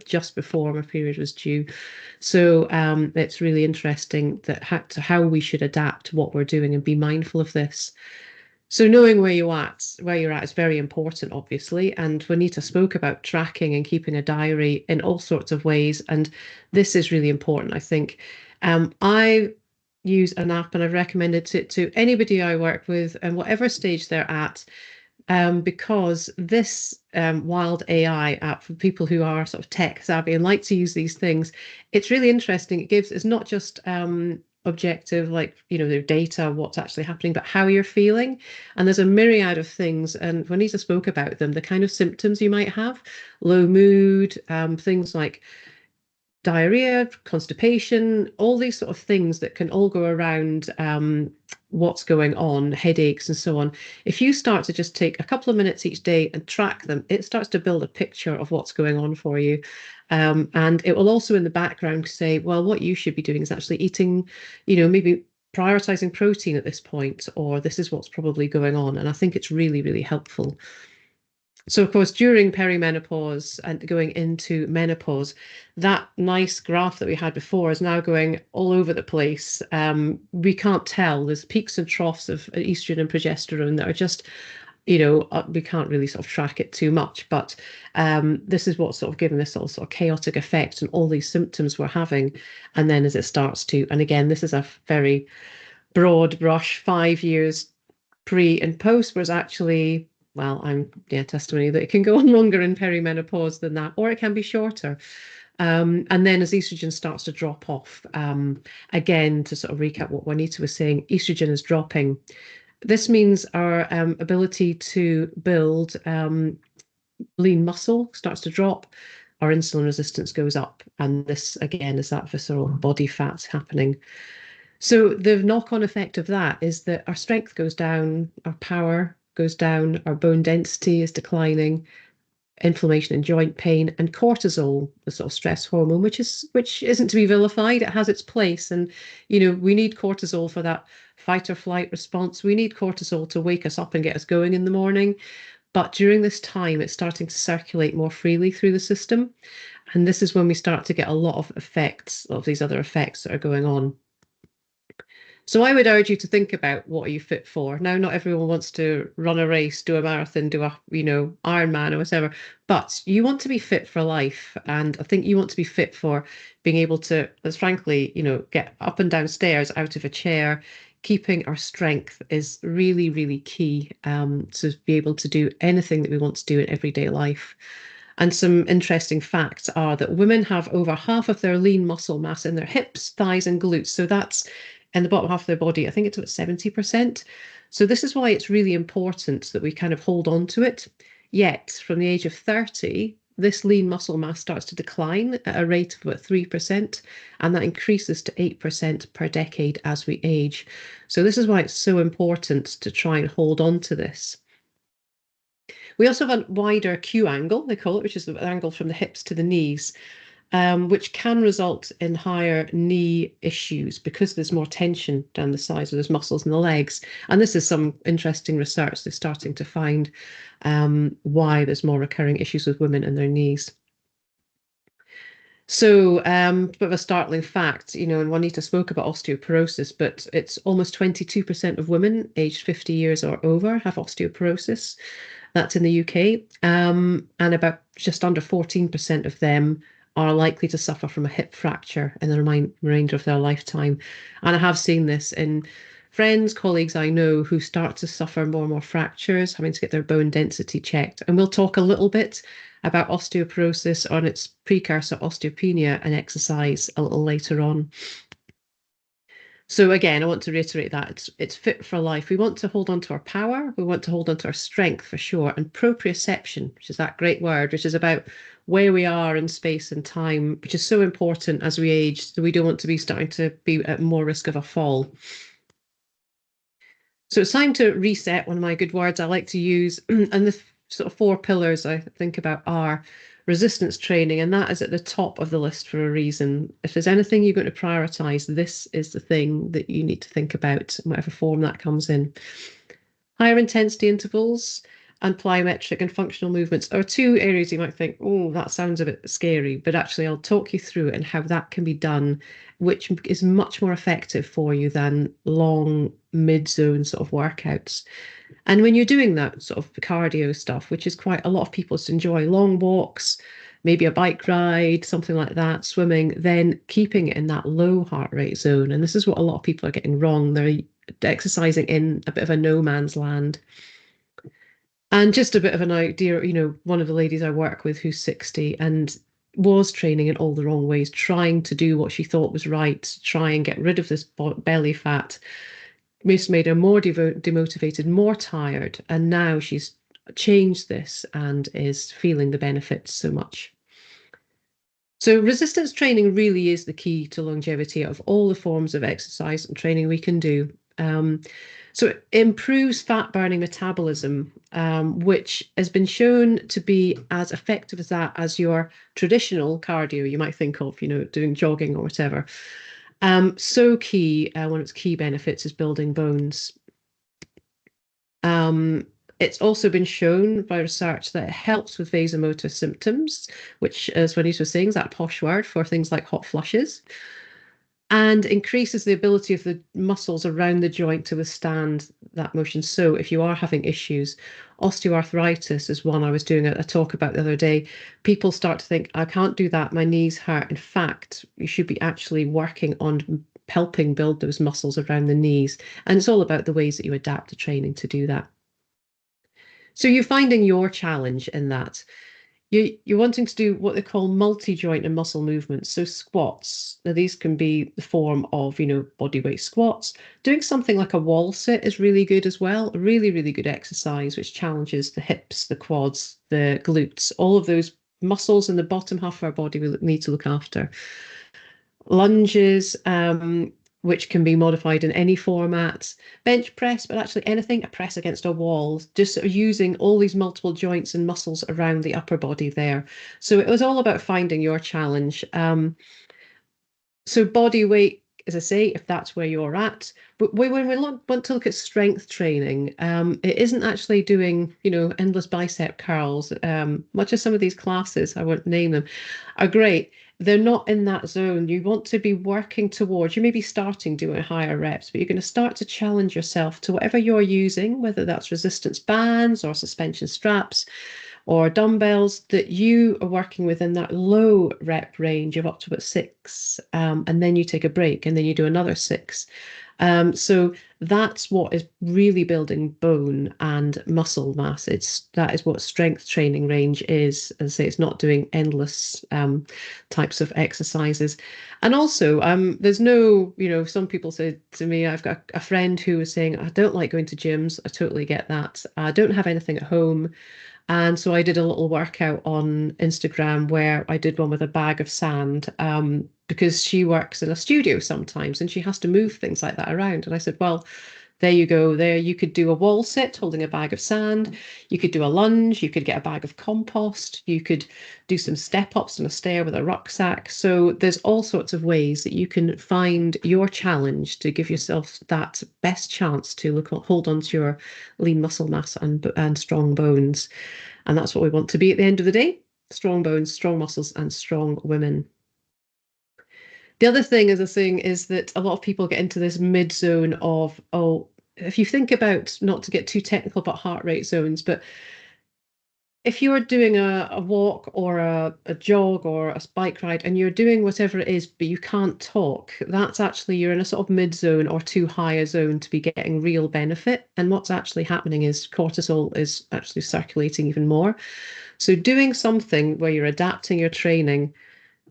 just before my period was due. So it's really interesting that how we should adapt what we're doing and be mindful of this. So knowing where you're at is very important, obviously. And Juanita spoke about tracking and keeping a diary in all sorts of ways. And this is really important, I think. I use an app, and I've recommended it to anybody I work with, and whatever stage they're at, because this Wild AI app, for people who are sort of tech savvy and like to use these things, it's really interesting. It's not just objective, like, their data, what's actually happening, but how you're feeling. And there's a myriad of things, and Juanita spoke about them, the kind of symptoms you might have: low mood, things like diarrhea, constipation, all these sort of things that can all go around what's going on, headaches and so on. If you start to just take a couple of minutes each day and track them, it starts to build a picture of what's going on for you. And it will also in the background say, well, what you should be doing is actually eating, maybe prioritizing protein at this point, or this is what's probably going on. And I think it's really, really helpful. So, of course, during perimenopause and going into menopause, that nice graph that we had before is now going all over the place. We can't tell. There's peaks and troughs of estrogen and progesterone that are just, we can't really sort of track it too much. But this is what's sort of given this sort of chaotic effect and all these symptoms we're having. And then as it starts to, and again, this is a very broad brush, 5 years pre and post, whereas actually, well, I'm testimony that it can go on longer in perimenopause than that, or it can be shorter. And then as estrogen starts to drop off, again, to sort of recap what Juanita was saying, estrogen is dropping. This means our ability to build lean muscle starts to drop, our insulin resistance goes up, and this again is that visceral body fat happening. So the knock-on effect of that is that our strength goes down, our power goes down, our bone density is declining, inflammation and joint pain, and cortisol, the sort of stress hormone, which isn't to be vilified. It has its place, and we need cortisol for that fight or flight response. We need cortisol to wake us up and get us going in the morning. But during this time, it's starting to circulate more freely through the system, and this is when we start to get a lot of effects of these other effects that are going on. So I would urge you to think about, what are you fit for? Now, not everyone wants to run a race, do a marathon, do a, Ironman or whatever, but you want to be fit for life. And I think you want to be fit for being able to, as frankly, get up and down stairs, out of a chair. Keeping our strength is really, really key to be able to do anything that we want to do in everyday life. And some interesting facts are that women have over half of their lean muscle mass in their hips, thighs, and glutes. So that's in the bottom half of their body. I think it's about 70%. So this is why it's really important that we kind of hold on to it. Yet from the age of 30, this lean muscle mass starts to decline at a rate of about 3%, and that increases to 8% per decade as we age. So this is why it's so important to try and hold on to this. We also have a wider Q angle, they call it, which is the angle from the hips to the knees, which can result in higher knee issues because there's more tension down the sides of those muscles in the legs. And this is some interesting research they're starting to find why there's more recurring issues with women and their knees. So, bit of a startling fact, and Juanita spoke about osteoporosis, but it's almost 22% of women aged 50 years or over have osteoporosis. That's in the UK. And about just under 14% of them are likely to suffer from a hip fracture in the remainder of their lifetime. And I have seen this in friends, colleagues I know who start to suffer more and more fractures, having to get their bone density checked. And we'll talk a little bit about osteoporosis on its precursor, osteopenia, and exercise a little later on. So again, I want to reiterate that it's fit for life. We want to hold on to our power. We want to hold on to our strength for sure. And proprioception, which is that great word, which is about where we are in space and time, which is so important as we age. So we don't want to be starting to be at more risk of a fall. So it's time to reset, one of my good words I like to use. And the sort of 4 pillars I think about are resistance training, and that is at the top of the list for a reason. If there's anything you're going to prioritize, this is the thing that you need to think about, in whatever form that comes in. Higher intensity intervals and plyometric and functional movements are 2 areas you might think, oh, that sounds a bit scary, but actually I'll talk you through it and how that can be done, which is much more effective for you than long mid-zone sort of workouts. And when you're doing that sort of cardio stuff, which is quite a lot of people just enjoy long walks, maybe a bike ride, something like that, swimming, then keeping it in that low heart rate zone. And this is what a lot of people are getting wrong. They're exercising in a bit of a no man's land. And just a bit of an idea, one of the ladies I work with who's 60 and was training in all the wrong ways, trying to do what she thought was right, to try and get rid of this belly fat, just made her more demotivated, more tired. And now she's changed this and is feeling the benefits so much. So resistance training really is the key to longevity of all the forms of exercise and training we can do. So it improves fat burning metabolism, which has been shown to be as effective as that as your traditional cardio you might think of, doing jogging or whatever. So key, one of its key benefits is building bones. It's also been shown by research that it helps with vasomotor symptoms, which, as Juanita was saying, is that posh word for things like hot flushes, and increases the ability of the muscles around the joint to withstand that motion. So if you are having issues, osteoarthritis is one I was doing a talk about the other day. People start to think, I can't do that, my knees hurt. In fact, you should be actually working on helping build those muscles around the knees. And it's all about the ways that you adapt the training to do that. So you're finding your challenge in that. You're wanting to do what they call multi-joint and muscle movements. So squats. Now these can be the form of, body weight squats. Doing something like a wall sit is really good as well. A really, really good exercise, which challenges the hips, the quads, the glutes, all of those muscles in the bottom half of our body we need to look after. Lunges, which can be modified in any format. Bench press, but actually anything, a press against a wall, just sort of using all these multiple joints and muscles around the upper body there. So it was all about finding your challenge. So body weight, as I say, if that's where you're at. But when we want to look at strength training, it isn't actually doing, endless bicep curls. Much as some of these classes, I won't name them, are great. They're not in that zone. You want to be working towards, you may be starting doing higher reps, but you're going to start to challenge yourself to whatever you're using, whether that's resistance bands or suspension straps or dumbbells, that you are working within that low rep range of up to about 6. And then you take a break and then you do another 6. So that's what is really building bone and muscle mass. That is what strength training range is. As I say, it's not doing endless types of exercises. And also, there's no, some people say to me, I've got a friend who was saying, I don't like going to gyms. I totally get that. I don't have anything at home. And so I did a little workout on Instagram where I did one with a bag of sand, because she works in a studio sometimes and she has to move things like that around. And I said, well, there you go. There, you could do a wall sit holding a bag of sand. You could do a lunge. You could get a bag of compost. You could do some step ups on a stair with a rucksack. So there's all sorts of ways that you can find your challenge to give yourself that best chance to hold on to your lean muscle mass and strong bones. And that's what we want to be at the end of the day: strong bones, strong muscles, and strong women. The other thing, as a thing, is that a lot of people get into this mid zone of, oh, if you think about, not to get too technical about heart rate zones, but if you're doing a walk or a jog or a bike ride and you're doing whatever it is, but you can't talk, that's actually, you're in a sort of mid zone or too high a zone to be getting real benefit. And what's actually happening is cortisol is actually circulating even more. So doing something where you're adapting your training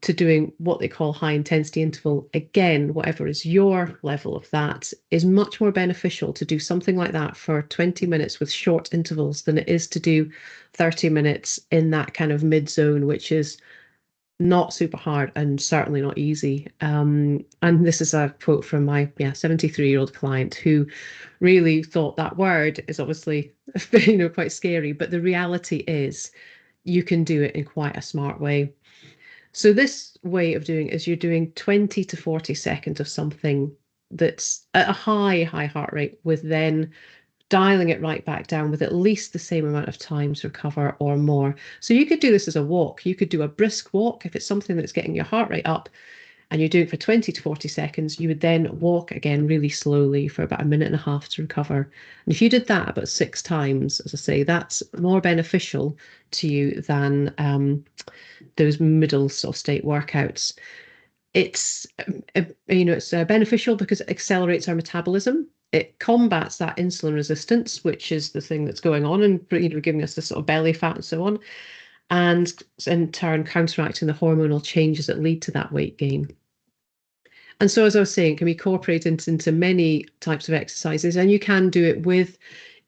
to doing what they call high intensity interval, again, whatever is your level of that, is much more beneficial to do something like that for 20 minutes with short intervals than it is to do 30 minutes in that kind of mid zone, which is not super hard and certainly not easy. And this is a quote from my 73-year-old client who really thought that word is obviously quite scary, but the reality is you can do it in quite a smart way. So this way of doing it is you're doing 20 to 40 seconds of something that's at a high heart rate, with then dialing it right back down with at least the same amount of time to recover or more. So you could do this as a walk. You could do a brisk walk if it's something that's getting your heart rate up and you're doing it for 20 to 40 seconds. You would then walk again really slowly for about a minute and a half to recover. And if you did that about 6 times, as I say, that's more beneficial to you than those middle sort of state workouts. It's it's beneficial because it accelerates our metabolism. It combats that insulin resistance, which is the thing that's going on and giving us this sort of belly fat and so on, and in turn counteracting the hormonal changes that lead to that weight gain. And so, as I was saying, can be incorporated into many types of exercises, and you can do it with,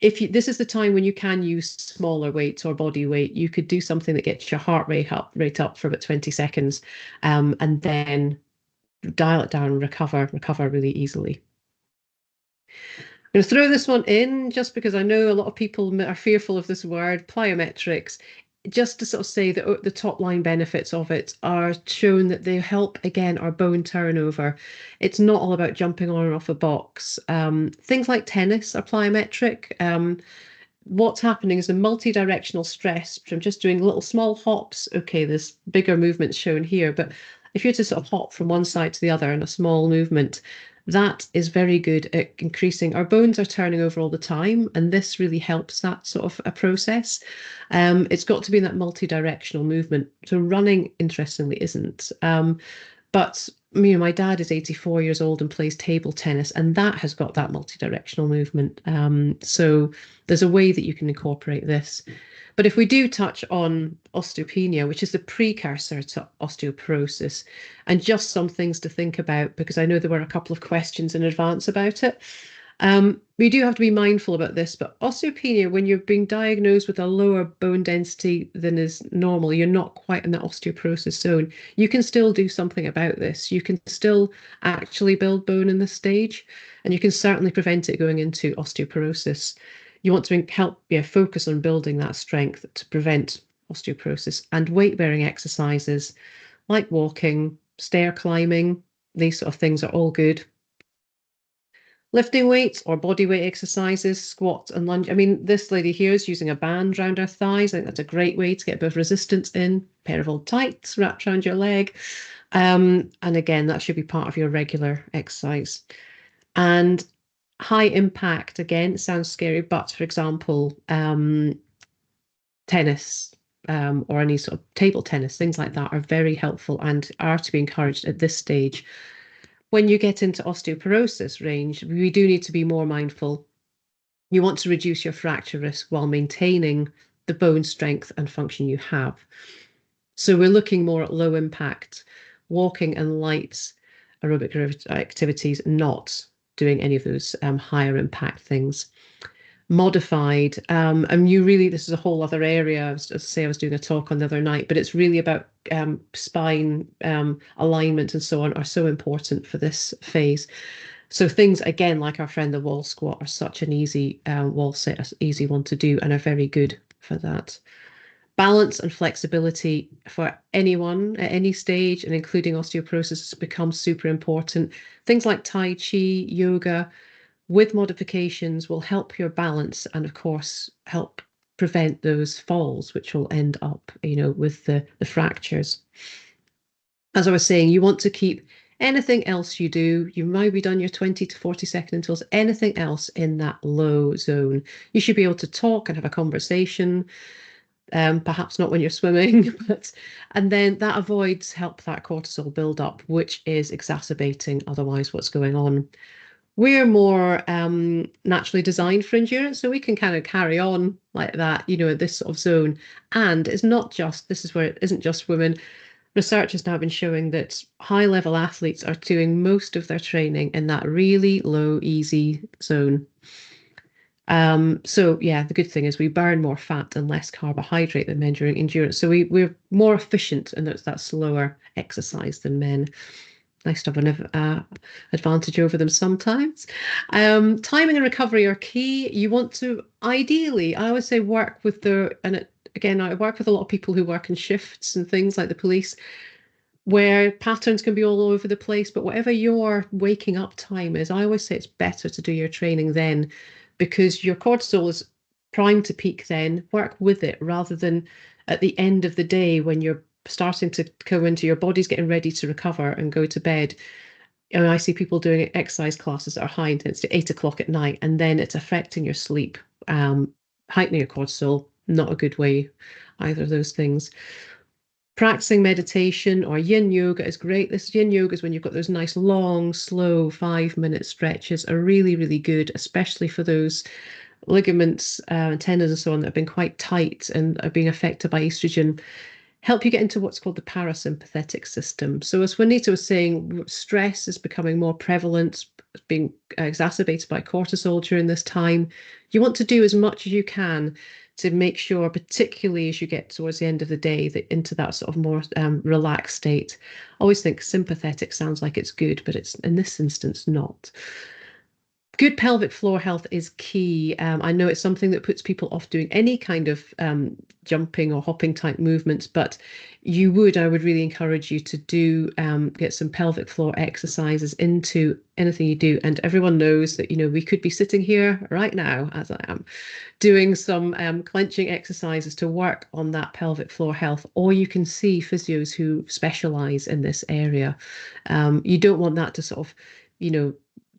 this is the time when you can use smaller weights or body weight. You could do something that gets your heart rate up for about 20 seconds, and then dial it down and recover really easily. I'm going to throw this one in just because I know a lot of people are fearful of this word, plyometrics. Just to sort of say that the top line benefits of it are shown that they help, again, our bone turnover. It's not all about jumping on and off a box. Things like tennis are plyometric. What's happening is a multi-directional stress from just doing little small hops. Okay, there's bigger movements shown here, but if you're to sort of hop from one side to the other in a small movement, that is very good at increasing. Our bones are turning over all the time, and this really helps that sort of a process. It's got to be in that multi-directional movement. So running, interestingly, isn't. But my dad is 84 years old and plays table tennis, and that has got that multi-directional movement. So there's a way that you can incorporate this. But if we do touch on osteopenia, which is the precursor to osteoporosis, and just some things to think about, because I know there were a couple of questions in advance about it. We do have to be mindful about this, but osteopenia, when you're being diagnosed with a lower bone density than is normal, you're not quite in the osteoporosis zone. You can still do something about this. You can still actually build bone in this stage, and you can certainly prevent it going into osteoporosis. You want to help focus on building that strength to prevent osteoporosis, and weight-bearing exercises like walking, stair climbing, these sort of things are all good. Lifting weights or body weight exercises, squats and lunge. This lady here is using a band around her thighs. I think that's a great way to get a bit of resistance in. A pair of old tights wrapped around your leg. And again, that should be part of your regular exercise. And high impact, again, sounds scary, but for example, tennis, or any sort of table tennis, things like that are very helpful and are to be encouraged at this stage. When you get into osteoporosis range, we do need to be more mindful. You want to reduce your fracture risk while maintaining the bone strength and function you have. So we're looking more at low impact, walking and light aerobic activities, not doing any of those higher impact things. modified. And you really, this is a whole other area. As I say, I was doing a talk on the other night, but it's really about spine alignment and so on are so important for this phase. So things again, like our friend the wall squat, are such an easy wall sit, easy one to do, and are very good for that. Balance and flexibility for anyone at any stage, and including osteoporosis, has become super important. Things like Tai Chi, yoga, with modifications, will help your balance and, of course, help prevent those falls, which will end up, with the fractures. As I was saying, you want to keep anything else you do, you might be done your 20 to 40-second intervals, anything else in that low zone. You should be able to talk and have a conversation, perhaps not when you're swimming, and then that help that cortisol build up, which is exacerbating otherwise what's going on. We're more naturally designed for endurance, so we can kind of carry on like that, at this sort of zone. And it's not just, this is where it isn't just women. Research has now been showing that high level athletes are doing most of their training in that really low, easy zone. So yeah, the good thing is we burn more fat and less carbohydrate than men during endurance. So we're more efficient and it's that slower exercise than men. Nice to have an advantage over them sometimes. Timing and recovery are key. You want to ideally, I always say, work with again, I work with a lot of people who work in shifts and things like the police, where patterns can be all over the place, but whatever your waking up time is, I always say it's better to do your training then, because your cortisol is primed to peak then. Work with it rather than at the end of the day when you're starting to go into your body's getting ready to recover and go to bed. I see people doing exercise classes that are high intensity, 8 o'clock at night, and then it's affecting your sleep, heightening your cortisol. Not a good way, either of those things. Practicing meditation or yin yoga is great. This yin yoga is when you've got those nice long, slow 5-minute stretches, are really, really good, especially for those ligaments and tendons and so on that have been quite tight and are being affected by estrogen. Help you get into what's called the parasympathetic system. So as Juanita was saying, stress is becoming more prevalent, being exacerbated by cortisol during this time. You want to do as much as you can to make sure, particularly as you get towards the end of the day, that into that sort of more relaxed state. I always think sympathetic sounds like it's good, but it's in this instance not. Good pelvic floor health is key. I know it's something that puts people off doing any kind of jumping or hopping type movements, but I would really encourage you to do get some pelvic floor exercises into anything you do. And everyone knows that, we could be sitting here right now, as I am, doing some clenching exercises to work on that pelvic floor health, or you can see physios who specialize in this area. You don't want that to sort of,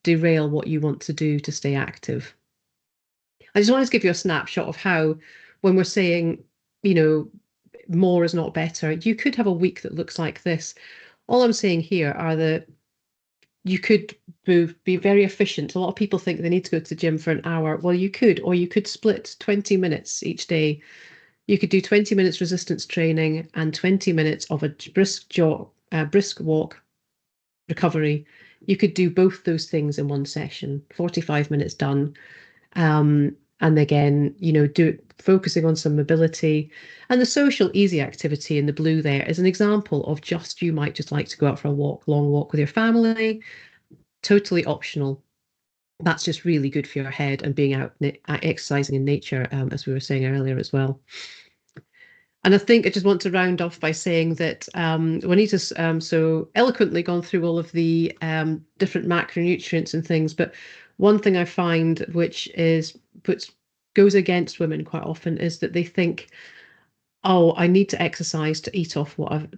derail what you want to do to stay active. I just wanted to give you a snapshot of how, when we're saying, more is not better, you could have a week that looks like this. All I'm saying here are you could be very efficient. A lot of people think they need to go to the gym for an hour. Well, you could, or you could split 20 minutes each day. You could do 20 minutes resistance training and 20 minutes of a brisk walk recovery. You could do both those things in one session, 45 minutes done. And again, do it focusing on some mobility. And the social easy activity in the blue there is an example of you might just like to go out for a long walk with your family. Totally optional. That's just really good for your head and being out exercising in nature, as we were saying earlier as well. And I think I just want to round off by saying that Juanita's so eloquently gone through all of the different macronutrients and things, but one thing I find which goes against women quite often is that they think, oh, I need to exercise to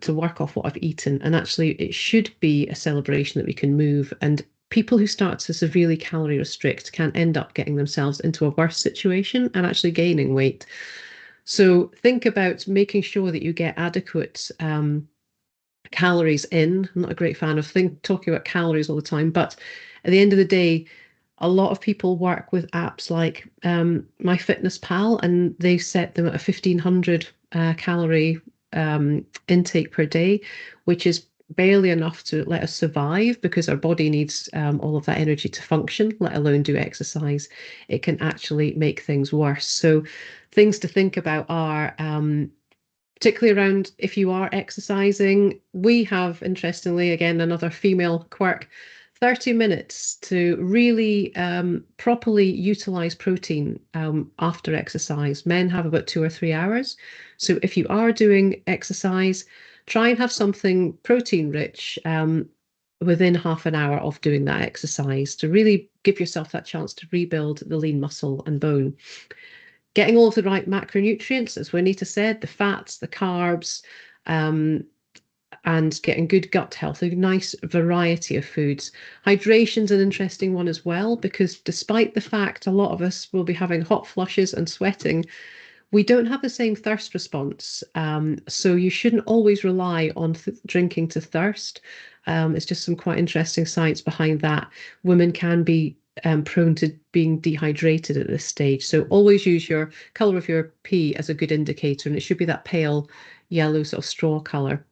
work off what I've eaten. And actually it should be a celebration that we can move. And people who start to severely calorie restrict can end up getting themselves into a worse situation and actually gaining weight. So think about making sure that you get adequate calories in. I'm not a great fan of talking about calories all the time, but at the end of the day, a lot of people work with apps like MyFitnessPal, and they set them at a 1,500 calorie intake per day, which is barely enough to let us survive because our body needs all of that energy to function, let alone do exercise, it can actually make things worse. So things to think about are particularly around if you are exercising. We have, interestingly, again, another female quirk, 30 minutes to really properly utilize protein after exercise. Men have about 2 or 3 hours. So if you are doing exercise, try and have something protein rich within half an hour of doing that exercise to really give yourself that chance to rebuild the lean muscle and bone. Getting all of the right macronutrients, as Juanita said, the fats, the carbs, and getting good gut health, a nice variety of foods. Hydration's an interesting one as well, because despite the fact a lot of us will be having hot flushes and sweating, we don't have the same thirst response. So you shouldn't always rely on drinking to thirst. It's just some quite interesting science behind that. Women can be prone to being dehydrated at this stage. So always use your colour of your pee as a good indicator, and it should be that pale yellow sort of straw colour.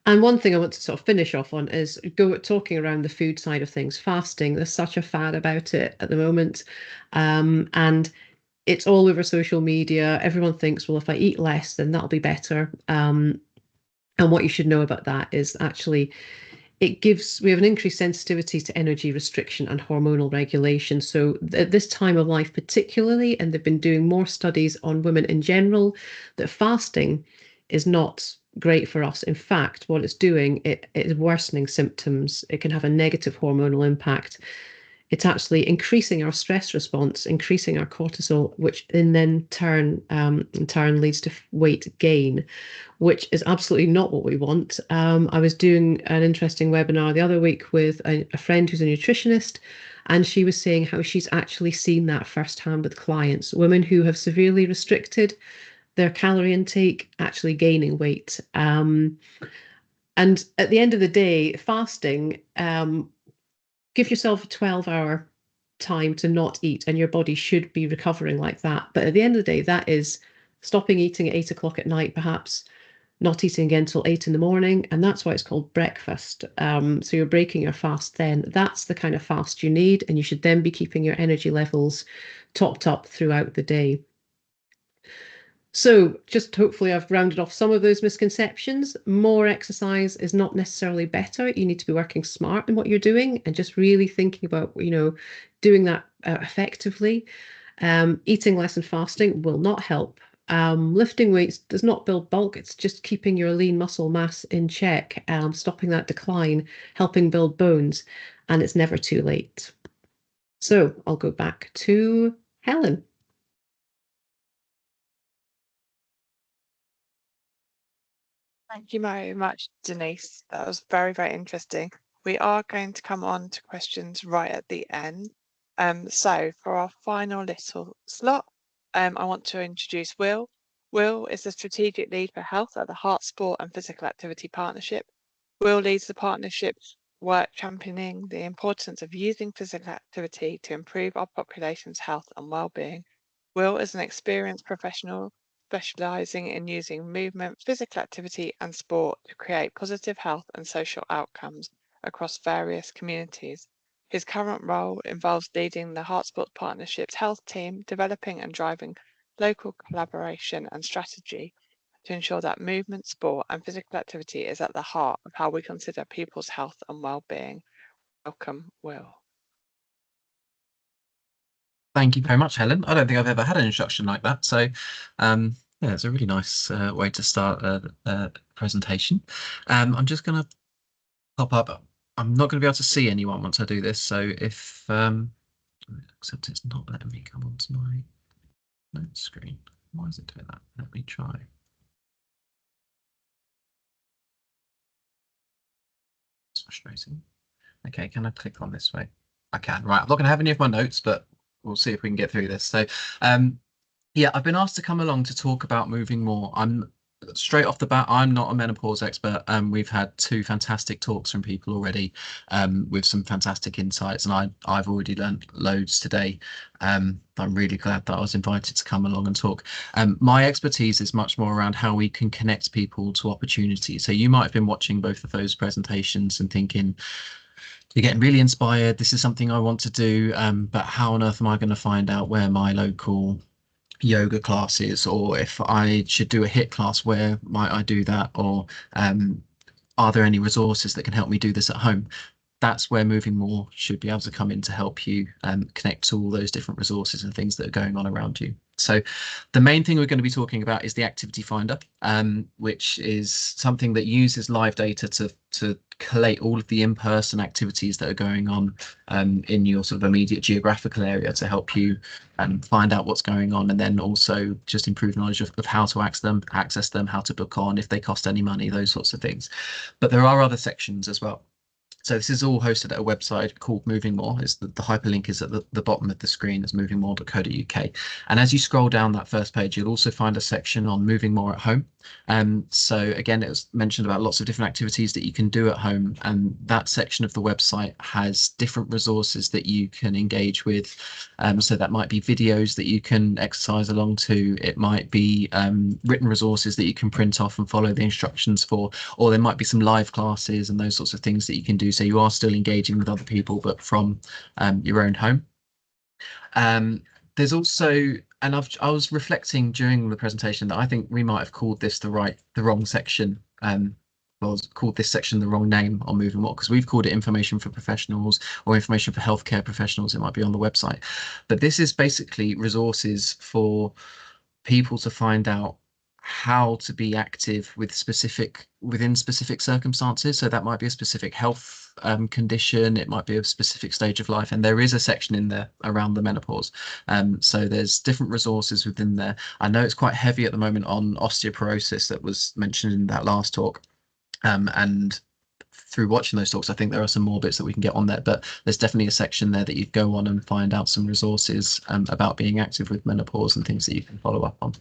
And one thing I want to sort of finish off on is talking around the food side of things. Fasting, there's such a fad about it at the moment. And it's all over social media. Everyone thinks, well, if I eat less, then that'll be better. And what you should know about that is actually we have an increased sensitivity to energy restriction and hormonal regulation. So at this time of life particularly, and they've been doing more studies on women in general, that fasting is not great for us. In fact, what it's doing, it is worsening symptoms. It can have a negative hormonal impact. It's actually increasing our stress response, increasing our cortisol, which in turn leads to weight gain, which is absolutely not what we want. I was doing an interesting webinar the other week with a friend who's a nutritionist, and she was saying how she's actually seen that firsthand with clients, women who have severely restricted their calorie intake, actually gaining weight. And at the end of the day, fasting, give yourself a 12-hour time to not eat, and your body should be recovering like that. But at the end of the day, that is stopping eating at 8 o'clock at night, perhaps not eating again till 8 in the morning, and that's why it's called breakfast. So you're breaking your fast then. That's the kind of fast you need, and you should then be keeping your energy levels topped up throughout the day. So just hopefully I've rounded off some of those misconceptions. More exercise is not necessarily better. You need to be working smart in what you're doing and just really thinking about, doing that effectively. Eating less and fasting will not help. Lifting weights does not build bulk. It's just keeping your lean muscle mass in check, stopping that decline, helping build bones, and it's never too late. So I'll go back to Helen. Thank you very much, Denise. That was very, very interesting. We are going to come on to questions right at the end. So for our final little slot, I want to introduce Will. Will is the strategic lead for health at the Heart Sport and Physical Activity Partnership. Will leads the partnership's work championing the importance of using physical activity to improve our population's health and well-being. Will is an experienced professional specializing in using movement, physical activity, and sport to create positive health and social outcomes across various communities. His current role involves leading the Heart Sports Partnership's health team, developing and driving local collaboration and strategy to ensure that movement, sport, and physical activity is at the heart of how we consider people's health and well-being. Welcome, Will. Thank you very much, Helen. I don't think I've ever had an introduction like that. So, yeah, it's a really nice way to start a presentation. I'm just going to pop up. I'm not going to be able to see anyone once I do this. So if, except it's not letting me come onto my note screen. Why is it doing that? Let me try. It's frustrating. Okay, can I click on this way? I can. Right, I'm not going to have any of my notes, but we'll see if we can get through this. So, yeah, I've been asked to come along to talk about moving more. I'm straight off the bat, I'm not a menopause expert. We've had 2 fantastic talks from people already, with some fantastic insights, and I've already learned loads today. I'm really glad that I was invited to come along and talk. My expertise is much more around how we can connect people to opportunities. So you might have been watching both of those presentations and thinking, you're getting really inspired. This is something I want to do, but how on earth am I going to find out where my local yoga classes, or if I should do a HIIT class, where might I do that, or are there any resources that can help me do this at home? That's where Moving More should be able to come in to help you connect to all those different resources and things that are going on around you. So the main thing we're going to be talking about is the Activity Finder, which is something that uses live data to collate all of the in-person activities that are going on in your sort of immediate geographical area to help you find out what's going on, and then also just improve knowledge of how to access them, how to book on, if they cost any money, those sorts of things. But there are other sections as well. So this is all hosted at a website called Moving More. It's the hyperlink is at the bottom of the screen, is movingmore.co.uk. And as you scroll down that first page, you'll also find a section on Moving More at Home. So again, it was mentioned about lots of different activities that you can do at home, and that section of the website has different resources that you can engage with. So that might be videos that you can exercise along to. It might be written resources that you can print off and follow the instructions for, or there might be some live classes and those sorts of things that you can do. So you are still engaging with other people, but from your own home. There's also, and I was reflecting during the presentation that I think we might have called this the wrong section. Well, called this section the wrong name on Moving More, because we've called it information for professionals or information for healthcare professionals. It might be on the website, but this is basically resources for people to find out how to be active within specific circumstances. So that might be a specific health condition, it might be a specific stage of life, and there is a section in there around the menopause. So there's different resources within there. I know it's quite heavy at the moment on osteoporosis that was mentioned in that last talk, and through watching those talks, I think there are some more bits that we can get on there, but there's definitely a section there that you go on and find out some resources about being active with menopause and things that you can follow up on.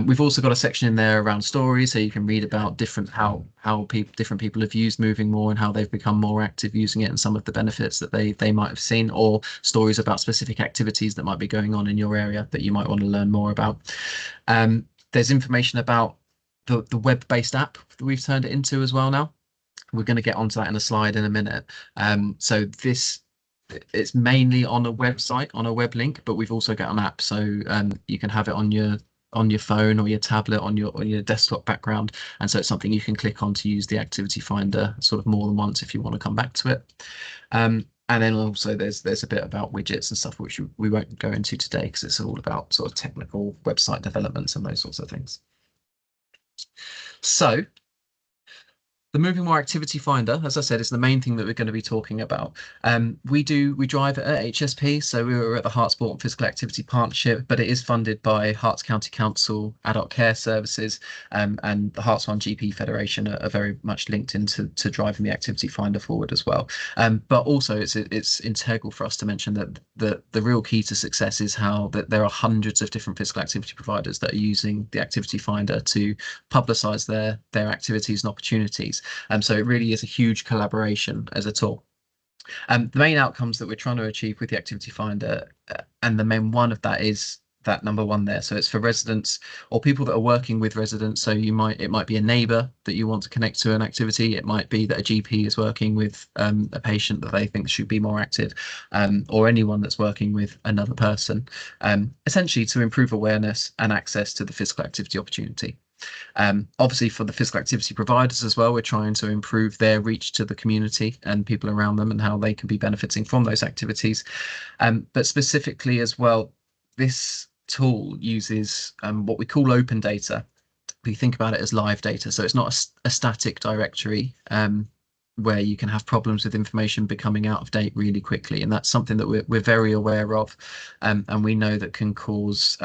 We've also got a section in there around stories, so you can read about different people have used Moving More and how they've become more active using it, and some of the benefits that they might have seen, or stories about specific activities that might be going on in your area that you might want to learn more about. There's information about the web-based app that we've turned it into as well now. We're going to get onto that in a slide in a minute. So it's mainly on a website, on a web link, but we've also got an app, so you can have it on your phone or your tablet, on your desktop background, and so it's something you can click on to use the Activity Finder sort of more than once if you want to come back to it. And then also there's a bit about widgets and stuff which we won't go into today, because it's all about sort of technical website developments and those sorts of things. So the Moving More Activity Finder, as I said, is the main thing that we're going to be talking about. We drive at HSP, so we were at the Heart Sport and Physical Activity Partnership, but it is funded by Hearts County Council Adult Care Services, and the Hearts One GP Federation are very much linked into driving the Activity Finder forward as well. But also it's integral for us to mention that the real key to success is how that there are hundreds of different physical activity providers that are using the Activity Finder to publicise their activities and opportunities. So it really is a huge collaboration as a tool. The main outcomes that we're trying to achieve with the Activity Finder, and the main one of that is that number one there. So it's for residents or people that are working with residents. So it might be a neighbour that you want to connect to an activity. It might be that a GP is working with a patient that they think should be more active, or anyone that's working with another person, essentially to improve awareness and access to the physical activity opportunity. Obviously for the physical activity providers as well, we're trying to improve their reach to the community and people around them and how they can be benefiting from those activities. But specifically as well, this tool uses what we call open data. We think about it as live data, so it's not a static directory where you can have problems with information becoming out of date really quickly, and that's something that we're very aware of, and we know that can cause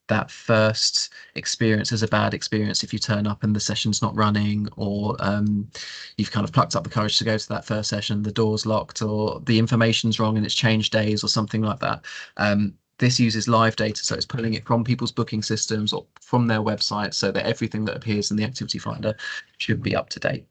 that first experience as a bad experience if you turn up and the session's not running, or you've kind of plucked up the courage to go to that first session, the door's locked, or the information's wrong and it's changed days or something like that. this uses live data, so it's pulling it from people's booking systems or from their website, so that everything that appears in the activity finder should be up to date.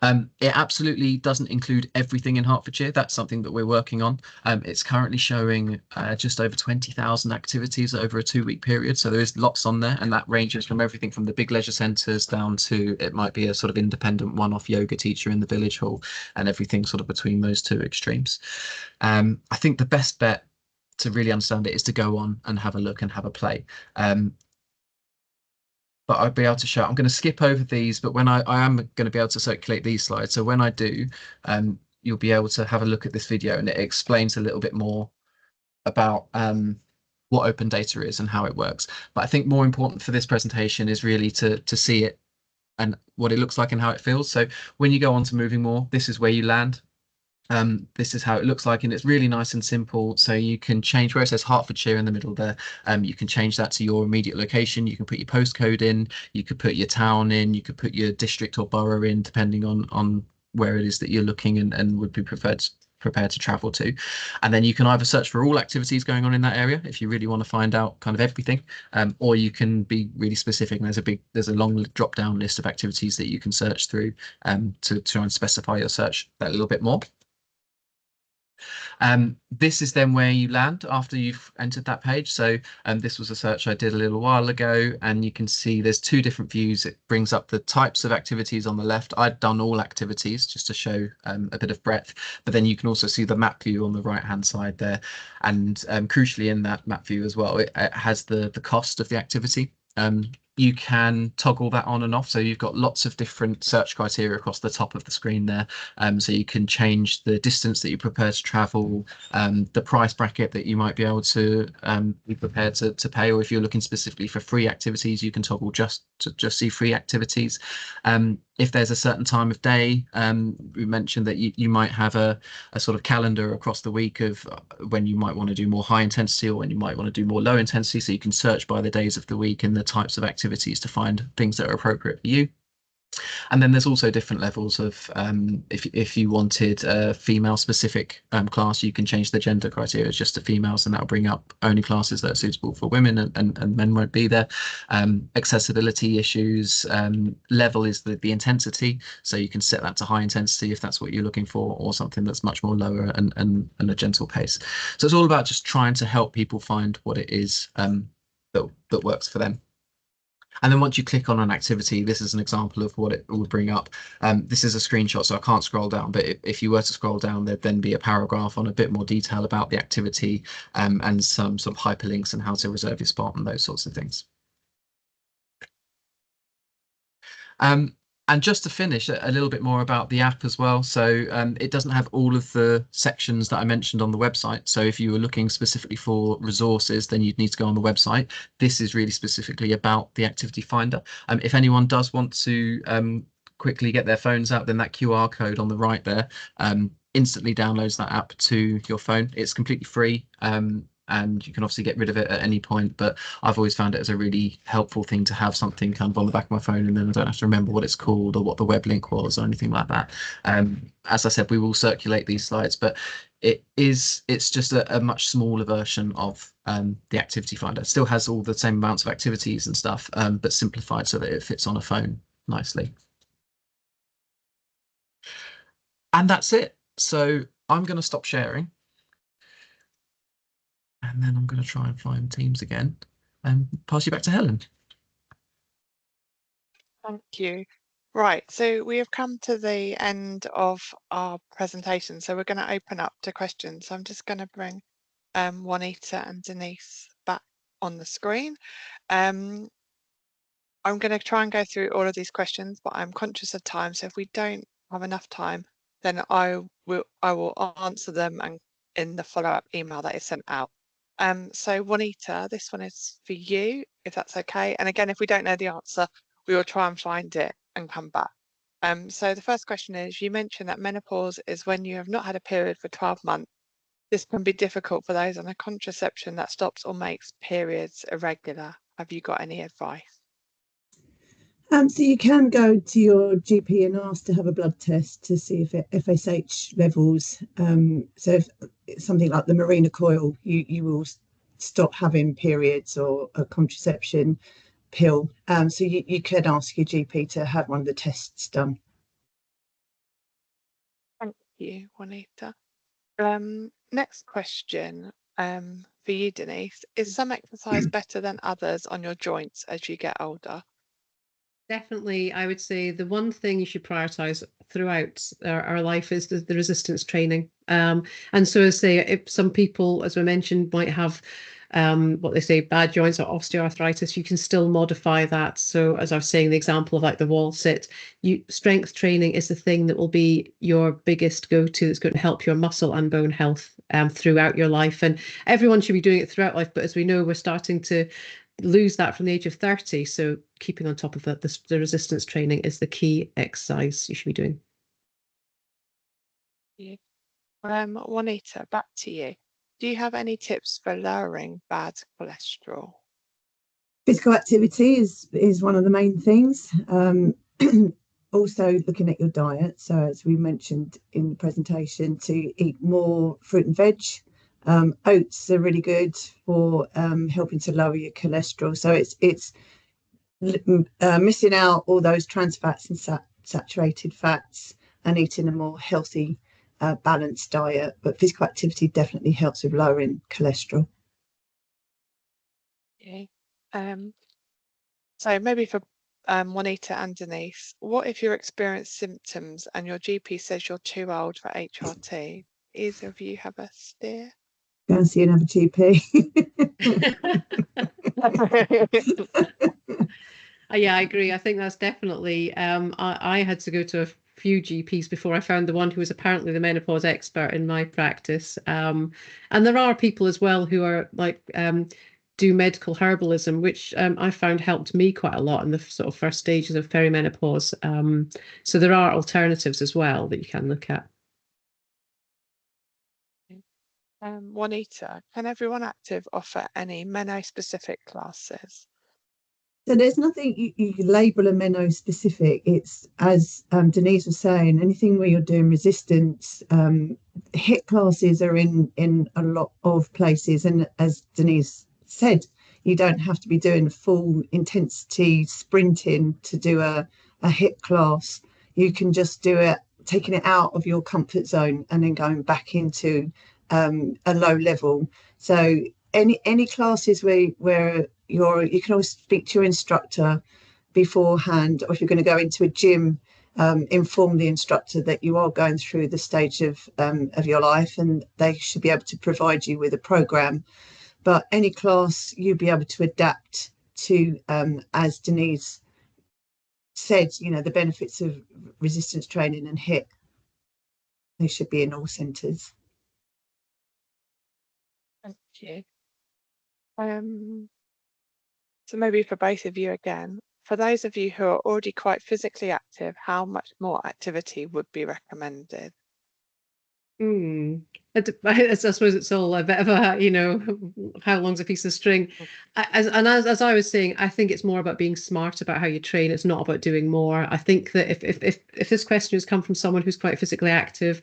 It absolutely doesn't include everything in Hertfordshire. That's something that we're working on. It's currently showing just over 20,000 activities over a 2-week period. So there is lots on there, and that ranges from everything from the big leisure centres down to it might be a sort of independent one-off yoga teacher in the village hall, and everything sort of between those two extremes. I think the best bet to really understand it is to go on and have a look and have a play. But I'll be able to show. I'm going to skip over these, but when I am going to be able to circulate these slides. So when I do, you'll be able to have a look at this video, and it explains a little bit more about what open data is and how it works. But I think more important for this presentation is really to see it and what it looks like and how it feels. So when you go on to Moving More, this is where you land. This is how it looks like, and it's really nice and simple. So you can change where it says Hertfordshire in the middle there. You can change that to your immediate location. You can put your postcode in. You could put your town in. You could put your district or borough in, depending on where it is that you're looking and would be prepared to travel to. And then you can either search for all activities going on in that area if you really want to find out kind of everything, or you can be really specific. And there's a long drop down list of activities that you can search through to try and specify your search that little bit more. This is then where you land after you've entered that page. So this was a search I did a little while ago, and you can see there's 2 different views. It brings up the types of activities on the left. I'd done all activities just to show a bit of breadth, but then you can also see the map view on the right hand side there. And crucially in that map view as well, it has the cost of the activity. You can toggle that on and off. So you've got lots of different search criteria across the top of the screen there. So you can change the distance that you prepare to travel, the price bracket that you might be able to be prepared to pay, or if you're looking specifically for free activities, you can toggle just to see free activities. If there's a certain time of day, we mentioned that you might have a sort of calendar across the week of when you might want to do more high intensity or when you might want to do more low intensity. So you can search by the days of the week and the types of activities to find things that are appropriate for you. And then there's also different levels of if you wanted a female specific class, you can change the gender criteria just to females, and that'll bring up only classes that are suitable for women, and men won't be there. Accessibility issues, level is the intensity, so you can set that to high intensity if that's what you're looking for, or something that's much more lower and a gentle pace. So it's all about just trying to help people find what it is that works for them. And then once you click on an activity, this is an example of what it will bring up. This is a screenshot, so I can't scroll down, but if you were to scroll down, there'd then be a paragraph on a bit more detail about the activity, and some sort of hyperlinks and how to reserve your spot and those sorts of things. And just to finish, a little bit more about the app as well. So it doesn't have all of the sections that I mentioned on the website. So if you were looking specifically for resources, then you'd need to go on the website. This is really specifically about the activity finder. If anyone does want to quickly get their phones out, then that QR code on the right there instantly downloads that app to your phone. It's completely free. And you can obviously get rid of it at any point, but I've always found it as a really helpful thing to have something kind of on the back of my phone, and then I don't have to remember what it's called or what the web link was or anything like that. As I said, we will circulate these slides, but it's just a much smaller version of the activity finder. It still has all the same amounts of activities and stuff, but simplified so that it fits on a phone nicely. And that's it. So I'm going to stop sharing. And then I'm going to try and find Teams again and pass you back to Helen. Thank you. Right, so we have come to the end of our presentation, so we're going to open up to questions. So I'm just going to bring Juanita and Denise back on the screen. I'm going to try and go through all of these questions, but I'm conscious of time, so if we don't have enough time, then I will answer them and in the follow-up email that is sent out. So Juanita, this one is for you, if that's okay. And again, if we don't know the answer, we will try and find it and come back. So the first question is, you mentioned that menopause is when you have not had a period for 12 months. This can be difficult for those on a contraception that stops or makes periods irregular. Have you got any advice? So you can go to your GP and ask to have a blood test to see if FSH levels. So if it's something like the marina coil, you will stop having periods or a contraception pill. So you could ask your GP to have one of the tests done. Thank you, Juanita. Next question for you, Denise. Is some exercise better than others on your joints as you get older? Definitely, I would say the one thing you should prioritize throughout our life is the resistance training. And so, as say, if some people, as we mentioned, might have what they say bad joints or osteoarthritis, you can still modify that. So, as I was saying, the example of like the wall sit, strength training is the thing that will be your biggest go-to. That's going to help your muscle and bone health throughout your life. And everyone should be doing it throughout life. But as we know, we're starting to lose that from the age of 30. So keeping on top of that, the resistance training is the key exercise you should be doing. Yeah. Juanita, back to you. Do you have any tips for lowering bad cholesterol? Physical activity is one of the main things. Also looking at your diet. So as we mentioned in the presentation, to eat more fruit and veg. Oats are really good for helping to lower your cholesterol. So it's missing out all those trans fats and saturated fats and eating a more healthy, balanced diet. But physical activity definitely helps with lowering cholesterol. Okay. So maybe for Juanita and Denise, what if you experience symptoms and your GP says you're too old for HRT? Either of you have a steer? Go and see another GP. Yeah, I agree. I think that's definitely. I had to go to a few GPs before I found the one who was apparently the menopause expert in my practice. And there are people as well who are like do medical herbalism, which I found helped me quite a lot in the sort of first stages of perimenopause. So there are alternatives as well that you can look at. Juanita, can everyone active offer any meno-specific classes? So there's nothing you can label a meno specific. It's as Denise was saying, anything where you're doing resistance. HIIT classes are in a lot of places, and as Denise said, you don't have to be doing full intensity sprinting to do a HIIT class. You can just do it, taking it out of your comfort zone and then going back into a low level. So any classes where you can always speak to your instructor beforehand, or if you're going to go into a gym, inform the instructor that you are going through the stage of your life, and they should be able to provide you with a program. But any class you'll be able to adapt to, as Denise said, the benefits of resistance training and HIIT. They should be in all centres. Thank you. So maybe for both of you again, for those of you who are already quite physically active, how much more activity would be recommended? I suppose it's all a bit of a, how long's a piece of string. As I was saying, I think it's more about being smart about how you train. It's not about doing more. I think that if this question has come from someone who's quite physically active,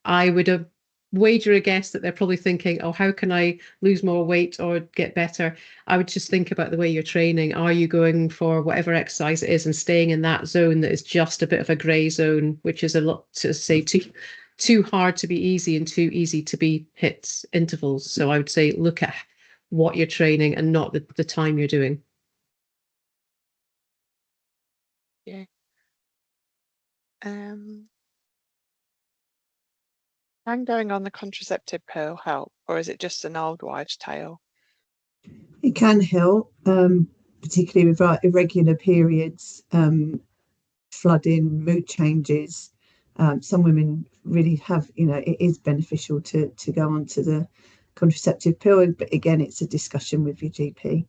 I would wager a guess that they're probably thinking, oh, how can I lose more weight or get better? I would just think about the way you're training. Are you going for whatever exercise it is and staying in that zone that is just a bit of a grey zone, which is a lot to say too hard to be easy and too easy to be HIIT intervals. So I would say look at what you're training and not the time you're doing. Yeah. Can going on the contraceptive pill help, or is it just an old wives' tale? It can help, particularly with irregular periods, flooding, mood changes. Some women really have, it is beneficial to go on to the contraceptive pill, but again, it's a discussion with your GP.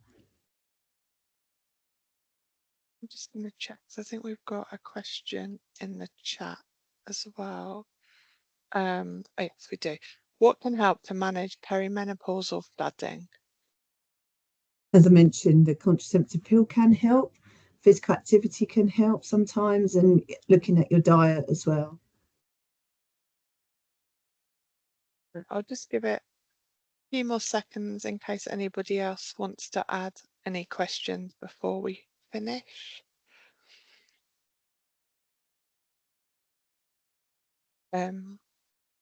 I'm just going to check. So I think we've got a question in the chat as well. Oh, yes, we do. What can help to manage perimenopausal flooding? As I mentioned, the contraceptive pill can help. Physical activity can help sometimes, and looking at your diet as well. I'll just give it few more seconds in case anybody else wants to add any questions before we finish.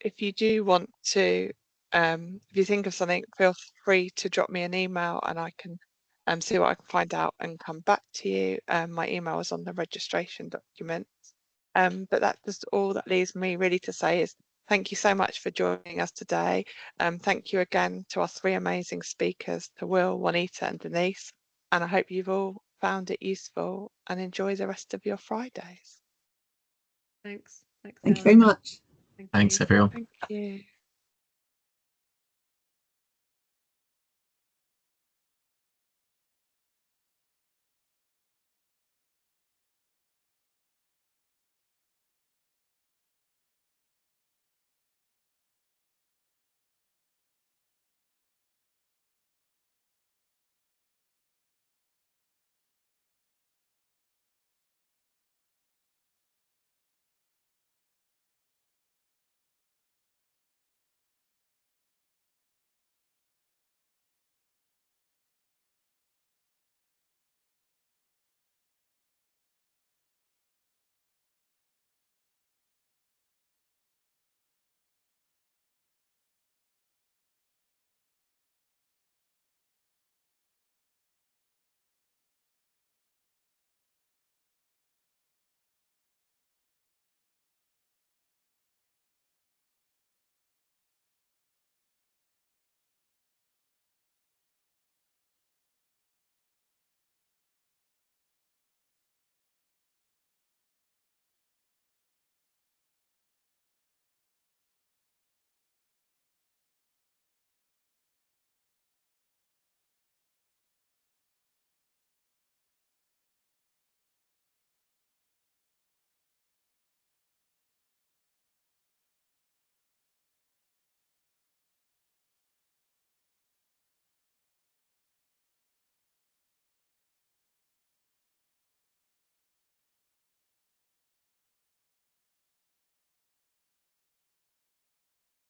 If you do want to, if you think of something, feel free to drop me an email and I can see what I can find out and come back to you. My email is on the registration document. But that's just all that leaves me really to say is thank you so much for joining us today. Thank you again to our 3 amazing speakers, to Will, Juanita and Denise. And I hope you've all found it useful and enjoy the rest of your Fridays. Thanks. Thanks, Thank you very Helen. much. Thanks, you. everyone. Thank you.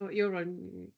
Oh, you're on.